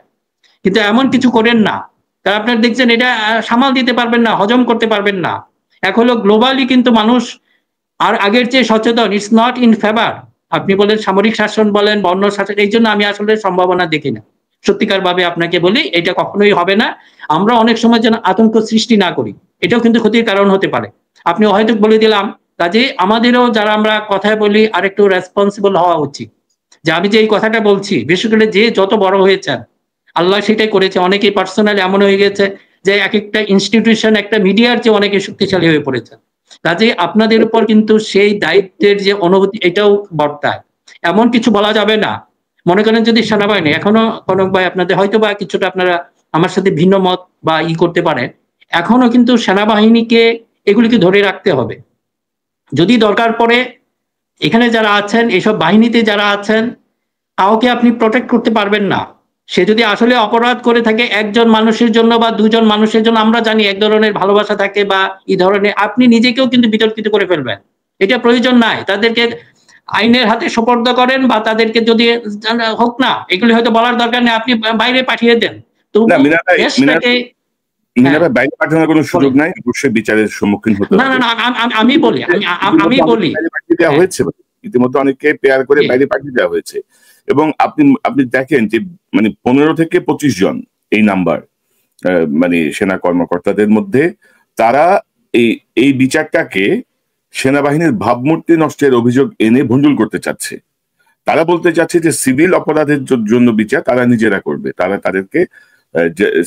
কিন্তু এমন কিছু করেন না কারণ আপনারা দেখছেন এটা সামাল দিতে পারবেন না, হজম করতে পারবেন না। এক হলো গ্লোবালি কিন্তু মানুষ আর আগের চেয়ে সচেতন, ইটস নট ইন ফেভার। আপনি বলেন সামরিক শাসন বলেন, বর্ণ শাসন, এই জন্য আমি আসলে সম্ভাবনা দেখি না। সত্যিকার ভাবে আপনাকে বলি, এটা কখনোই হবে না। আমরা অনেক সময় যেন আতঙ্ক সৃষ্টি না করি, এটাও কিন্তু ক্ষতির কারণ হতে পারে। আপনি হয়তো বলে দিলাম, কাজে আমাদেরও যারা আমরা কথায় বলি আরেকটু রেসপন্সিবল হওয়া উচিত। যে আমি যে এই কথাটা বলছি, বিশেষ করে যে যত বড় হয়েছেন, আল্লাহ সেটাই করেছে, অনেকেই পার্সোনালি এমন হয়ে গেছে যে এক একটা ইনস্টিটিউশন একটা মিডিয়ার চেয়ে অনেকে শক্তিশালী হয়ে পড়েছে। কাজে আপনাদের উপর কিন্তু সেই দায়িত্বের যে অনুভূতি, এটাও বর্তায়। এমন কিছু বলা যাবে না মনে করেন যদি সেনাবাহিনী এখনো কনক ভাই আপনাদের হয়তো বা কিছুটা আপনারা আমার সাথে ভিন্ন মত বা করতে পারেন, এখনো কিন্তু সেনাবাহিনীকে এগুলিকে ধরে রাখতে হবে। যদি দরকার পড়ে এখানে যারা আছেন, এইসব বাহিনীতে যারা আছেন, কাউকে আপনি প্রোটেক্ট করতে পারবেন না। সে যদি আসলে অপরাধ করে থাকে একজন মানুষের জন্য বা দুজন মানুষের জন্য, আমরা জানি এক ধরনের ভালোবাসা থাকে বা এই ধরনের, আপনি নিজেকেও কিন্তু বিতর্কিত করে ফেলবেন। এটা প্রয়োজন নাই। তাদেরকে আইনের হাতে সোপর্দ করেন বা তাদেরকে যদি হোক না, এগুলি হয়তো বলার দরকার নেই, আপনি বাইরে পাঠিয়ে দেন। তো দেশটাকে মিনা ভাই, বাইরে পাঠানোর কোনো সুযোগ নাই, অবশ্যই বিচারের সম্মুখীন হতে হবে। না, আমি বলি পাঠিয়ে দেওয়া হয়েছে, ইতিমধ্যে অনেককে পেয়ার করে বাইরে পাঠিয়ে দেওয়া হয়েছে। এবং আপনি দেখেন যে মানে 15 থেকে 25 জন এই নাম্বার মানে সেনা কর্মকর্তাদের মধ্যে, তারা এই বিচারটাকে সেনাবাহিনীর ভাবমূর্তি নষ্টের অভিযোগ এনে ভণ্ডুল করতে চাচ্ছে। তারা বলতে চাচ্ছে যে সিভিল অপরাধের জন্য বিচার তারা নিজেরা করবে, তারা তাদেরকে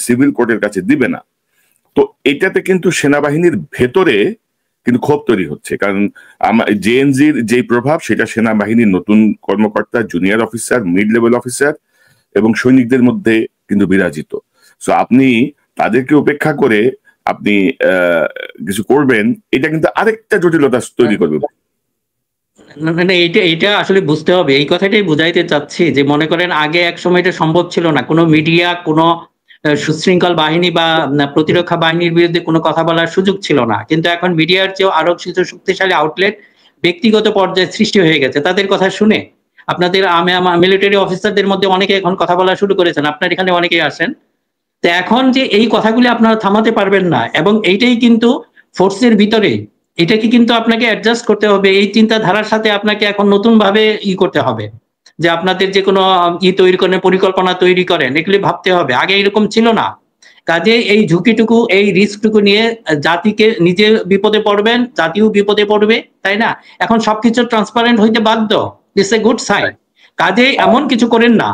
সিভিল কোর্টের কাছে দিবে না। তো এটাতে কিন্তু সেনাবাহিনীর ভেতরে কিন্তু ক্ষোভ তৈরি হচ্ছে, কারণ জেএনজির যে প্রভাব সেটা সেনাবাহিনীর নতুন কর্মকর্তা, junior officer, mid level officer এবং সৈনিকদের মধ্যে কিন্তু বিরাজিত। সো আপনি তাদেরকে উপেক্ষা করে আপনি কিছু করবেন, এটা কিন্তু আরেকটা জটিলতা তৈরি করবে। না, এটা আসলে বুঝতে হবে, এই কথাটাই বুঝাইতে চাচ্ছি যে মনে করেন আগে এক সময় এটা সম্ভব ছিল না, কোনো মিডিয়া, কোনো সুশৃঙ্খল বাহিনী বা প্রতিরক্ষা বাহিনীর বিরুদ্ধে কোনো কথা বলার সুযোগ ছিল না। কিন্তু এখন মিডিয়ার চেয়েও আরো শক্তিশালী আউটলেট ব্যক্তিগত পর্যায়ে সৃষ্টি হয়ে গেছে। তাদের কথা শুনে আপনাদের মিলিটারি অফিসারদের মধ্যে অনেকে এখন কথা বলা শুরু করেছেন, আপনার এখানে অনেকেই আসেন। তো এখন যে এই কথাগুলি আপনারা থামাতে পারবেন না, এবং এইটাই কিন্তু ফোর্সের ভিতরে, এটাকে কিন্তু আপনাকে অ্যাডজাস্ট করতে হবে। এই চিন্তাধারার সাথে আপনাকে এখন নতুন ভাবে করতে হবে, যে আপনাদের যে কোনো তৈরি করেন, পরিকল্পনা তৈরি করেন, এগুলি ভাবতে হবে। আগে এরকম ছিল না। কাজে এই ঝুঁকিটুকু, এই রিস্কটুকু নিয়ে জাতিকে নিজে বিপদে পড়বেন, জাতিও বিপদে পড়বে, তাই না? এখন সবকিছু ট্রান্সপারেন্ট হইতে বাধ্য, ইটস এ গুড সাইন। কাজে এমন কিছু করেন না।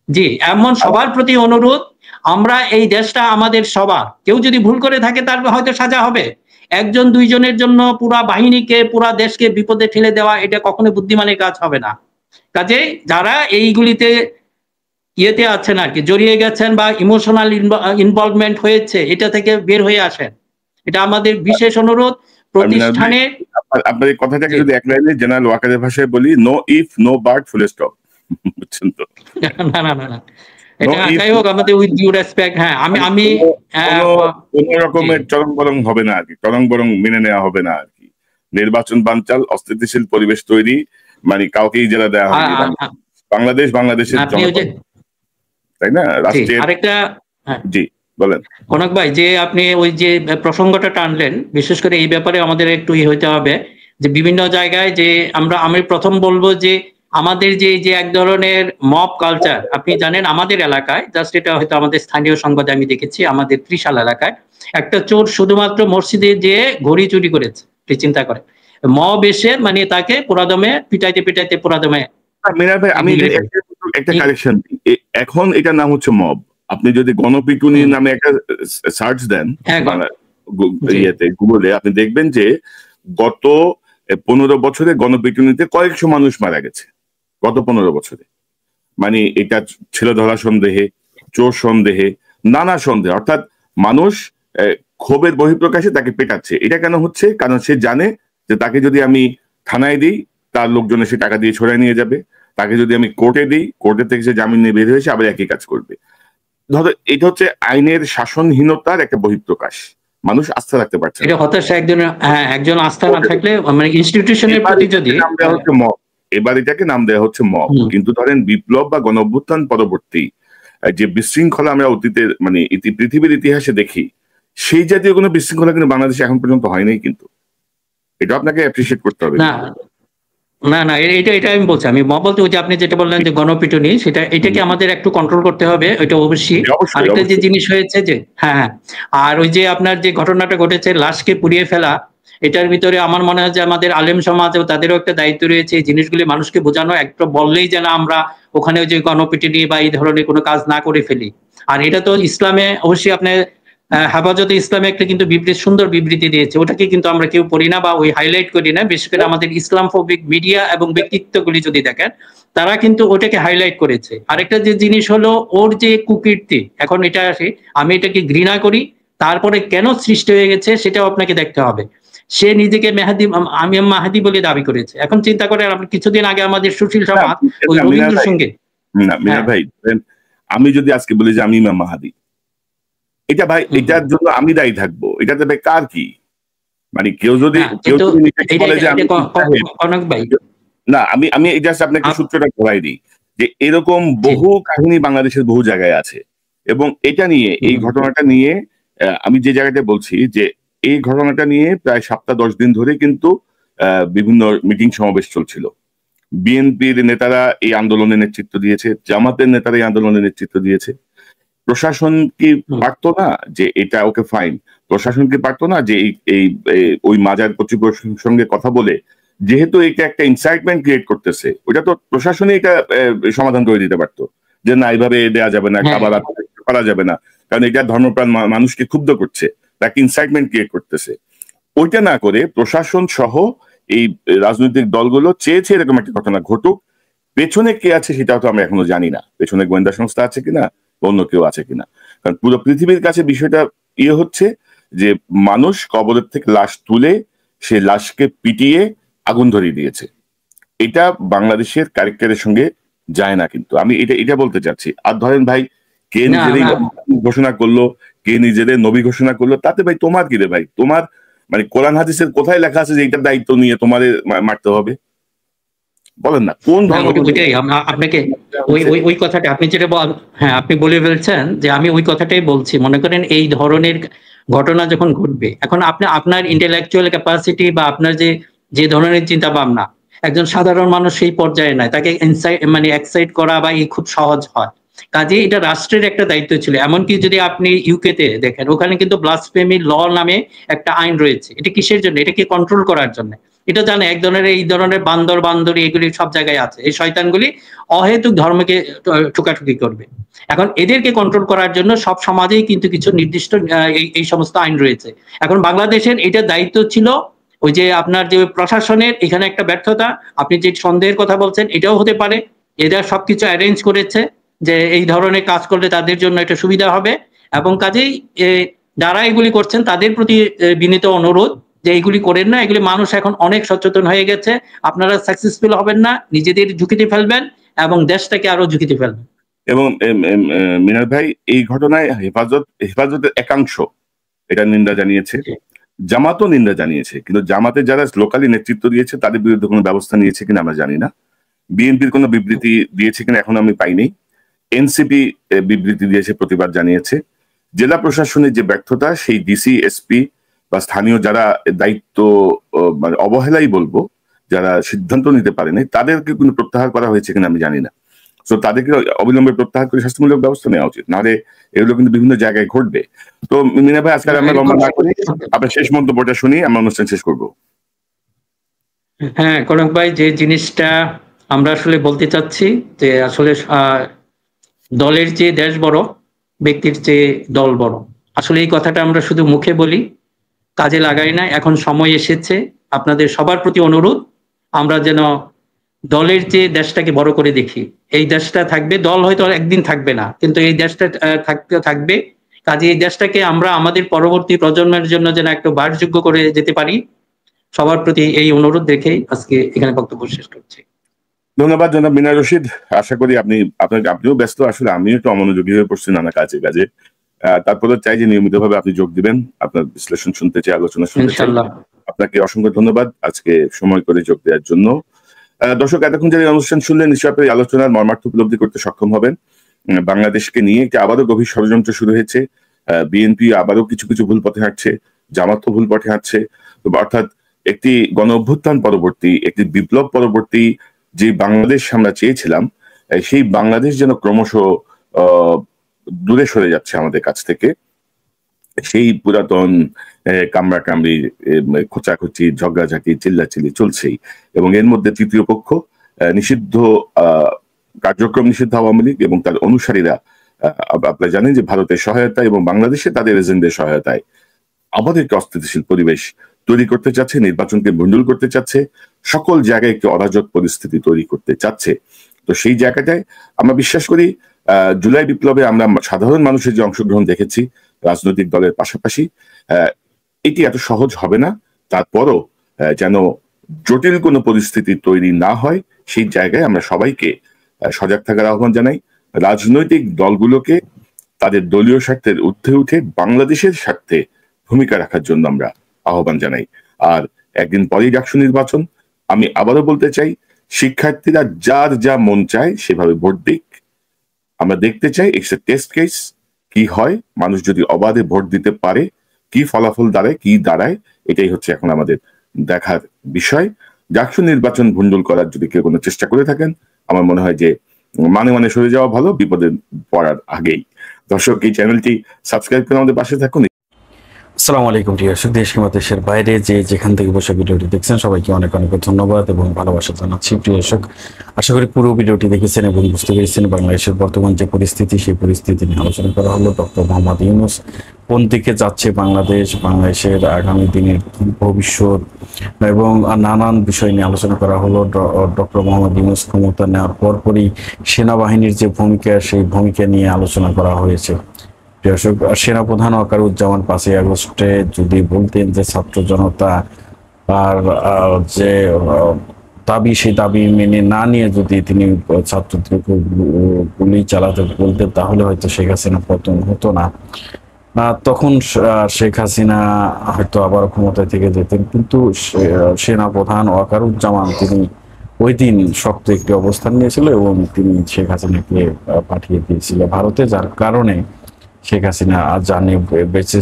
জি, এমন সবার প্রতি অনুরোধ, আমরা এই দেশটা আমাদের সবার, কেউ যদি ভুল করে থাকে তার হয়তো সাজা হবে। একজন দুইজনের জন্য পুরা বাহিনীকে, পুরা দেশকে বিপদে ঠেলে দেওয়া, এটা কখনো বুদ্ধিমানের কাজ হবে না। কাজে যারা এইগুলিতে ইয়েতে আছেন আর কি, জড়িয়ে গেছেন বা ইমোশনাল ইনভলভমেন্ট হয়েছে, এটা থেকে বের হয়ে আসেন, এটা আমাদের বিশেষ অনুরোধ। প্রতিষ্ঠানে আপনার এই কথাটাকে যদি এক লাইনে জেনারেল ওয়াকারের ভাষায় বলি, no if no but full stop, বুঝছেন তো? না, এটা যাই হোক, আমাদের উইথ ডিউ রেসপেক্ট, হ্যাঁ, আমি কোন রকমের চরম বরং হবে না আর কি, চরম বরং মেনে নেওয়া হবে না আর কি। নির্বাচন বানচাল, অস্থিতিশীল পরিবেশ তৈরি, মানে কাউকেই জেলা দেওয়া হয়নি। বাংলাদেশের জনগণ, তাই না? রাষ্ট্রের আরেকটা। জি বলেন কনক ভাই, যে আপনি ওই যে প্রসঙ্গটা টানলেন, বিশেষ করে এই ব্যাপারে আমাদের একটু হইতে হবে যে বিভিন্ন জায়গায় যে আমি প্রথম বলবো যে আমাদের যে এক ধরনের মব কালচার, আপনি জানেন আমাদের এলাকায়, জাস্ট এটা হয়তো আমাদের স্থানীয় সংবাদে আমি দেখেছি, আমাদের ত্রিশাল এলাকায় একটা চোর শুধুমাত্র মসজিদে যেয়ে ঘড়ি চুরি করেছে। চিন্তা করে মব এসে মানে তাকে পুরাদমে পিটাইতে পুরাদমে। মিনার ভাই, আমি একটা কারেকশন, এখন এটার নাম হচ্ছে মব। আপনি যদি গণপিটুনি নামে একটা সার্চ দেন ইয়েতে, গুগলে, আপনি দেখবেন যে গত 15 বছরে গণপিটুনিতে কয়েকশো মানুষ মারা গেছে গত 15 বছরে। মানে এটা ছেলে ধরা সন্দেহে, চোর সন্দেহে, নানা সন্দেহে, অর্থাৎ মানুষ ক্ষোভের বহিঃপ্রকাশে তাকে পেটাচ্ছে। এটা কেন হচ্ছে? কারণ সে জানে যে তাকে যদি আমি থানায় দিই, তার লোকজন এসে টাকা দিয়ে ছড়াই নিয়ে যাবে। তাকে যদি আমি কোর্টে দিই, কোর্টের থেকে সে জামিন নিয়ে বের হয়েছে, আবার একই কাজ করবে। ধরো এটা হচ্ছে আইনের শাসনহীনতার একটা বহিঃপ্রকাশ। মানুষ আস্থা রাখতে পারছে না। হতাশা একজন আস্থা না থাকলে, মানে ইনস্টিটিউশনের প্রতি যদি নাম দেওয়া হচ্ছে মব, এবার এটাকে নাম দেওয়া হচ্ছে মব। কিন্তু ধরেন বিপ্লব বা গণঅভ্যুত্থান পরবর্তী যে বিশৃঙ্খলা আমরা অতীতের মানে পৃথিবীর ইতিহাসে দেখি, সেই জাতীয় কোনো বিশৃঙ্খলা কিন্তু বাংলাদেশে এখন পর্যন্ত হয়নি। কিন্তু এটা আপনাকে অ্যাপ্রিশিয়েট করতে হবে। না, এটা আমি বলছি, আমি বলতে ওই যে আপনি যেটা বললেন যে গণপিটুনি, এটাকে আমাদের একটু কন্ট্রোল করতে হবে, ওইটা অবশ্যই। আরেকটা যে জিনিস হয়েছে যে হ্যাঁ, আর ওই যে আপনার যে ঘটনাটা ঘটেছে লাশকে পুড়িয়ে ফেলা, এটার ভিতরে আমার মনে হয় যে আমাদের আলেম সমাজেও তাদেরও একটা দায়িত্ব রয়েছে এই জিনিসগুলি মানুষকে বোঝানো, একটু বললেই যেন আমরা ওখানে ওই যে গণপিটুনি বা এই ধরনের কোনো কাজ না করে ফেলি। আর এটা তো ইসলামে অবশ্যই আপনি হেফাজতে ইসলামে একটা কিন্তু সুন্দর বিবৃতি দিয়েছে, ওটাকে কিন্তু আমরা কেউ পড়ি না বা ওই হাইলাইট করি না। বিশেষ করে আমাদের ইসলাম ফোবিক মিডিয়া এবং ব্যক্তিত্বগুলি যদি দেখেন, তারা কিন্তু ওটাকে হাইলাইট করেছে। আরেকটা যে জিনিস হলো ওর যে কুকীর্তি, এখন এটা আসে, আমি এটাকে ঘৃণা করি, তারপরে কেন সৃষ্টি হয়ে গেছে সেটাও আপনাকে দেখতে হবে। সে নিজেকে মেহাদি, আমি মাহাদি বলে দাবি করেছে। এখন চিন্তা করেন আপনি, কিছুদিন আগে আমাদের সুশীল সমাজ ওই রবীন্দ্র সঙ্গে, মিনার ভাই, আমি যদি আজকে বলি যে আমি ইমাম মাহাদি, এটা ভাই এটার জন্য আমি দায়ী থাকবো, এটাতে ভাই কার কি? মানে কেউ যদি বলে যে না, আমি এটা আপনাকে সূত্রটা ধরাই দিই যে এরকম বহু কাহিনী বাংলাদেশের বহু জায়গায় আছে। এবং এটা নিয়ে, এই ঘটনাটা নিয়ে আমি যে জায়গাটা বলছি যে এই ঘটনাটা নিয়ে প্রায় 7-10 দিন ধরে কিন্তু বিভিন্ন মিটিং সমাবেশ চলছিল। বিএনপির নেতারা এই আন্দোলনের নেতৃত্ব দিয়েছে, জামাতের নেতারা এই আন্দোলনের নেতৃত্ব দিয়েছে। প্রশাসন কি পারতো না যে এটা ওকে ফাইন? প্রশাসন কি পারতো না যে এই ওই মাজার কর্তৃপক্ষের সঙ্গে কথা বলে, যেহেতু এটা একটা ইনসাইটমেন্ট ক্রিয়েট করতেছে, ওটা তো প্রশাসনই এটা সমাধান করে দিতে পারতো যে না, এইভাবে দেওয়া যাবে না, খাবার করা যাবে না, কারণ এটা ধর্মপ্রাণ মানুষকে ক্ষুব্ধ করছে, তাকে ইনসাইটমেন্ট ক্রিয়েট করতেছে। ওইটা না করে প্রশাসন সহ এই রাজনৈতিক দলগুলো চেয়েছে এরকম একটা ঘটনা ঘটুক। পেছনে কে আছে সেটাও তো আমরা এখনো জানি না, পেছনে গোয়েন্দা সংস্থা আছে কিনা, অন্য কেউ আছে কিনা। কারণ পুরো পৃথিবীর কাছে বিষয়টা হচ্ছে যে মানুষ কবরের থেকে লাশ তুলে সে লাশকে পিটিয়ে আগুন ধরিয়ে দিয়েছে। এটা বাংলাদেশের ক্যারেক্টারের সঙ্গে যায় না। কিন্তু আমি এটা বলতে চাচ্ছি। আর ধরেন ভাই, কে নিজেরই ঘোষণা করলো, কে নিজেদের নবী ঘোষণা করলো, তাতে ভাই তোমার কি রে ভাই? তোমার মানে কোরআন হাদিসের কোথায় লেখা আছে যে এইটার দায়িত্ব নিয়ে তোমাদের মারতে হবে? বলেন না কোন আপনাকে ওই কথাটা আপনি যেটা হ্যাঁ আপনি বলে ফেলছেন যে আমি ওই কথাটাই বলছি। মনে করেন এই ধরনের ঘটনা যখন ঘটবে, এখন আপনার ইন্টেলেকচুয়াল ক্যাপাসিটি বা আপনার যে ধরনের চিন্তা ভাবনা, একজন সাধারণ মানুষ সেই পর্যায়ে নাই, তাকে এক্সাইট করা বা খুব সহজ হয়। কাজে এটা রাষ্ট্রের একটা দায়িত্ব ছিল। এমনকি যদি আপনি ইউকেতে দেখেন, ওখানে কিন্তু ব্লাসফেমি ল নামে একটা আইন রয়েছে। এটা কিসের জন্য? এটাকে কন্ট্রোল করার জন্য। এটা জানে এই ধরনের বান্দরি এগুলি সব জায়গায় আছে। এই শয়তানগুলি অহেতুক ধর্মকে ঠুকাঠুকি করবে। এখন এদেরকে কন্ট্রোল করার জন্য সব সমাজেই কিন্তু কিছু নির্দিষ্ট এই সমস্ত আইন রয়েছে। এখন বাংলাদেশের এটা দায়িত্ব ছিল ওই যে আপনার যে প্রশাসনের এখানে একটা ব্যর্থতা। আপনি যে সন্দেহের কথা বলছেন, এটাও হতে পারে এরা সবকিছু অ্যারেঞ্জ করেছে যে এই ধরনের কাজ করলে তাদের জন্য এটা সুবিধা হবে। এবং কাজেই যারা এগুলি করছেন তাদের প্রতি বিনীত অনুরোধ যে এইগুলি করেন না। এগুলি মানুষ এখন অনেক সচেতন হয়ে গেছে। আপনারা সাকসেসফুল হবেন না, নিজেদের ঝুঁকিতে ফেলবেন এবং দেশটাকে আরো ঝুঁকিতে ফেলবেন। এবং মিনার ভাই, এই ঘটনায় হেফাজতের একাংশ এটা নিন্দা জানিয়েছে, জামাতও নিন্দা জানিয়েছে। কিন্তু জামাতে যারা লোকালি নেতৃত্ব দিয়েছে তাদের বিরুদ্ধে কোনো ব্যবস্থা নিয়েছে কিনা আমরা জানি না। বিএনপির কোনো বিবৃতি দিয়েছে কিনা এখন আমি পাইনি। এনসিপি বিবৃতি দিয়েছে, প্রতিবাদ জানিয়েছে। জেলা প্রশাসনের যে ব্যর্থতা, সেই ডিসি, এসপি বা স্থানীয় যারা দায়িত্ব মানে অবহেলাই বলবো, যারা সিদ্ধান্ত নিতে পারেনি, তাদেরকে কোনো প্রত্যাহার করা হয়েছে কিনা আমি জানি না। তো তাদেরকে অবিলম্বে প্রত্যাহার করে শাস্তিমূলক ব্যবস্থা নেওয়া উচিত, নাহলে এগুলো কিন্তু বিভিন্ন জায়গায় ঘটবে। তো মিনা ভাই, আজকাল আমরা লম্বা না করি, আপনার শেষ মন্তব্যটা শুনি, আমরা অনুষ্ঠান শেষ করবো। হ্যাঁ কনক ভাই, যে জিনিসটা আমরা আসলে বলতে চাচ্ছি যে আসলে দলের চেয়ে দেশ বড়, ব্যক্তির চেয়ে দল বড়। আসলে এই কথাটা আমরা শুধু মুখে বলি, কাজে লাগাই না। এখন সময় এসেছে, আপনাদের সবার প্রতি অনুরোধ, আমরা যেন দলের চেয়ে দেশটাকে বড় করে দেখি। এই দেশটা থাকবে, দল হয়তো একদিন থাকবে না, কিন্তু এই দেশটা থাকবে। কাজে এই দেশটাকে আমরা আমাদের পরবর্তী প্রজন্মের জন্য যেন একটু বাসযোগ্য করে যেতে পারি, সবার প্রতি এই অনুরোধ রেখেই আজকে এখানে বক্তব্য শেষ করছি। ধন্যবাদ জনাব মিনার রশিদ। আশা করি আপনিও ব্যস্ত, আসলে আমিও একটু অমনোযোগী হয়ে পড়ছি নানা কাজে। তারপরে চাই যে নিয়মিতভাবে আপনি যোগ দিবেন, আপনার বিশ্লেষণ শুনতে চাই, আলোচনা শুনতে চাই। আপনাকে অসংখ্য ধন্যবাদ আজকে সময় করে যোগ দেওয়ার জন্য। দর্শক, এতক্ষণ যারা অনুষ্ঠান শুনলেন, নিশ্চয়ই আপনি আলোচনার মর্মার্থ উপলব্ধি করতে সক্ষম হবেন। বাংলাদেশকে নিয়ে একটি আবারও গভীর ষড়যন্ত্র শুরু হয়েছে। বিএনপি আবারও কিছু ভুল পথে হাঁটছে, জামাত ভুল পথে হাঁটছে। অর্থাৎ একটি গণ অভ্যুত্থান পরবর্তী, একটি বিপ্লব পরবর্তী যে বাংলাদেশ আমরা চেয়েছিলাম, সেই বাংলাদেশ যেন ক্রমশ দূরে সরে যাচ্ছে আমাদের কাছ থেকে। সেই পুরাতন কামড়াকামড়ি, খোঁচাখুচি, ঝগড়াঝাঁটি, চিল্লাচিল্লি চলছেই। এবং এর মধ্যে তৃতীয় পক্ষ, নিষিদ্ধ কার্যক্রম নিষিদ্ধ আওয়ামী লীগ এবং তার অনুসারীরা, আপনারা জানেন যে ভারতের সহায়তা এবং বাংলাদেশে তাদের এজেন্ডার সহায়তায় আমাদেরকে অস্থিতিশীল পরিবেশ তৈরি করতে চাচ্ছে, নির্বাচনকে ভণ্ডুল করতে চাচ্ছে, সকল জায়গায় একটি অরাজক পরিস্থিতি তৈরি করতে চাচ্ছে। তো সেই জায়গাটায় আমরা বিশ্বাস করি জুলাই বিপ্লবে আমরা সাধারণ মানুষের যে অংশগ্রহণ দেখেছি রাজনৈতিক দলের পাশাপাশি, এটি এত সহজ হবে না। তারপরও যেন জটিল কোনো পরিস্থিতি তৈরি না হয় সেই জায়গায় আমরা সবাইকে সজাগ থাকার আহ্বান জানাই। রাজনৈতিক দলগুলোকে তাদের দলীয় স্বার্থের ঊর্ধ্বে উঠে বাংলাদেশের স্বার্থে ভূমিকা রাখার জন্য আমরা আহ্বান জানাই। আর একদিন পরেই ডাকসু নির্বাচন, আমি আবারও বলতে চাই, শিক্ষার্থীরা যার যা মন চায় সেভাবে ভোট দিক। আমরা দেখতে চাই ইটস এ টেস্ট কেস, কি হয়, মানুষ যদি অবাধে ভোট দিতে পারে, কি ফলাফল দাঁড়ায়, কি দাঁড়ায়, এটাই হচ্ছে এখন আমাদের দেখার বিষয়। ডাকসু নির্বাচন ভণ্ডুল করার যদি কেউ কোনো চেষ্টা করে থাকেন, আমার মনে হয় যে মানে সরে যাওয়া ভালো বিপদে পড়ার আগেই। দর্শক, এই চ্যানেলটি সাবস্ক্রাইব করে আমাদের পাশে থাকুন। আসসালামু আলাইকুম প্রিয় দর্শক, দেশ কিংবা দেশের বাইরে যে যেখান থেকে বসে ভিডিওটি দেখছেন সবাইকে অনেক অনেক ধন্যবাদ এবং ভালোবাসা জানাচ্ছি। প্রিয় দর্শক, আশা করি পুরো ভিডিওটি দেখেছেন এবং বুঝতে পেরেছেন বাংলাদেশের বর্তমান যে পরিস্থিতি, সেই পরিস্থিতি নিয়ে আলোচনা করা হলো। ডক্টর মোহাম্মদ ইউনূস কোন দিকে যাচ্ছে, বাংলাদেশের আগামী দিনের ভবিষ্যৎ এবং নানান বিষয় নিয়ে আলোচনা করা হলো। ডক্টর মোহাম্মদ ইউনূস ক্ষমতা নেওয়ার পরপরই সেনাবাহিনীর যে ভূমিকা, সেই ভূমিকা নিয়ে আলোচনা করা হয়েছে। সেনাপ্রধান ওয়াকারুজ্জামান 5ই আগস্টে যদি বলতেন যে ছাত্র জনতা আর যে দাবি, সেই দাবি মেনে না নিয়ে যদি তিনি ছাত্রদেরকে গুলি চালাতে বলতেন, তাহলে হয়তো শেখ হাসিনা পতন হতো না। তখন শেখ হাসিনা হয়তো আবার ক্ষমতায় থেকে যেতেন। কিন্তু সেনাপ্রধান ওয়াকারুজ্জামান তিনি ওই দিন শক্ত একটি অবস্থান নিয়েছিল এবং তিনি শেখ হাসিনাকে পাঠিয়ে দিয়েছিল ভারতে, যার কারণে শেখ হাসিনা জানে বেঁচে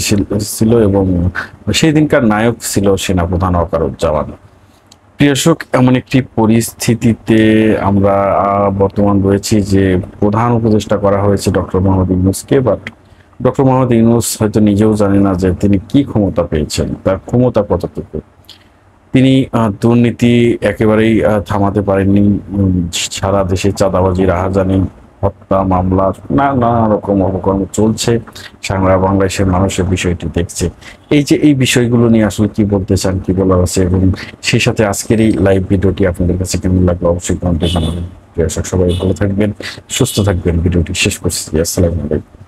ছিল এবং সেই দিনকার নায়ক ছিল সেনাপ্রধান ওয়াকারুজ্জামান। প্রিয় দর্শক, এমন একটি পরিস্থিতিতে আমরা বর্তমান রয়েছি যে প্রধান উপদেষ্টা করা হয়েছে ডক্টর মোহাম্মদ ইউনূসকে, বাট ডক্টর মোহাম্মদ ইউনূস হয়তো নিজেও জানে না যে তিনি কি ক্ষমতা পেয়েছেন, তার ক্ষমতা কতটুকু। তিনি দুর্নীতি একেবারেই থামাতে পারেননি। সারা দেশে চাঁদাবাজি, রাহাজানি, হত্যা মামলা, নানা রকম অপকর্ম চলছে। সারা বাংলাদেশের মানুষের বিষয়টি দেখছে। এই বিষয়গুলো নিয়ে আসলে কি বলতে চান, কি বলার আছে, এবং সেই সাথে আজকের এই লাইভ ভিডিওটি আপনাদের কাছে কেমন লাগলো অবশ্যই কমেন্টে জানাবেন। সবাই ভালো থাকবেন, সুস্থ থাকবেন। ভিডিওটি শেষ করছি। আসসালামু আলাইকুম।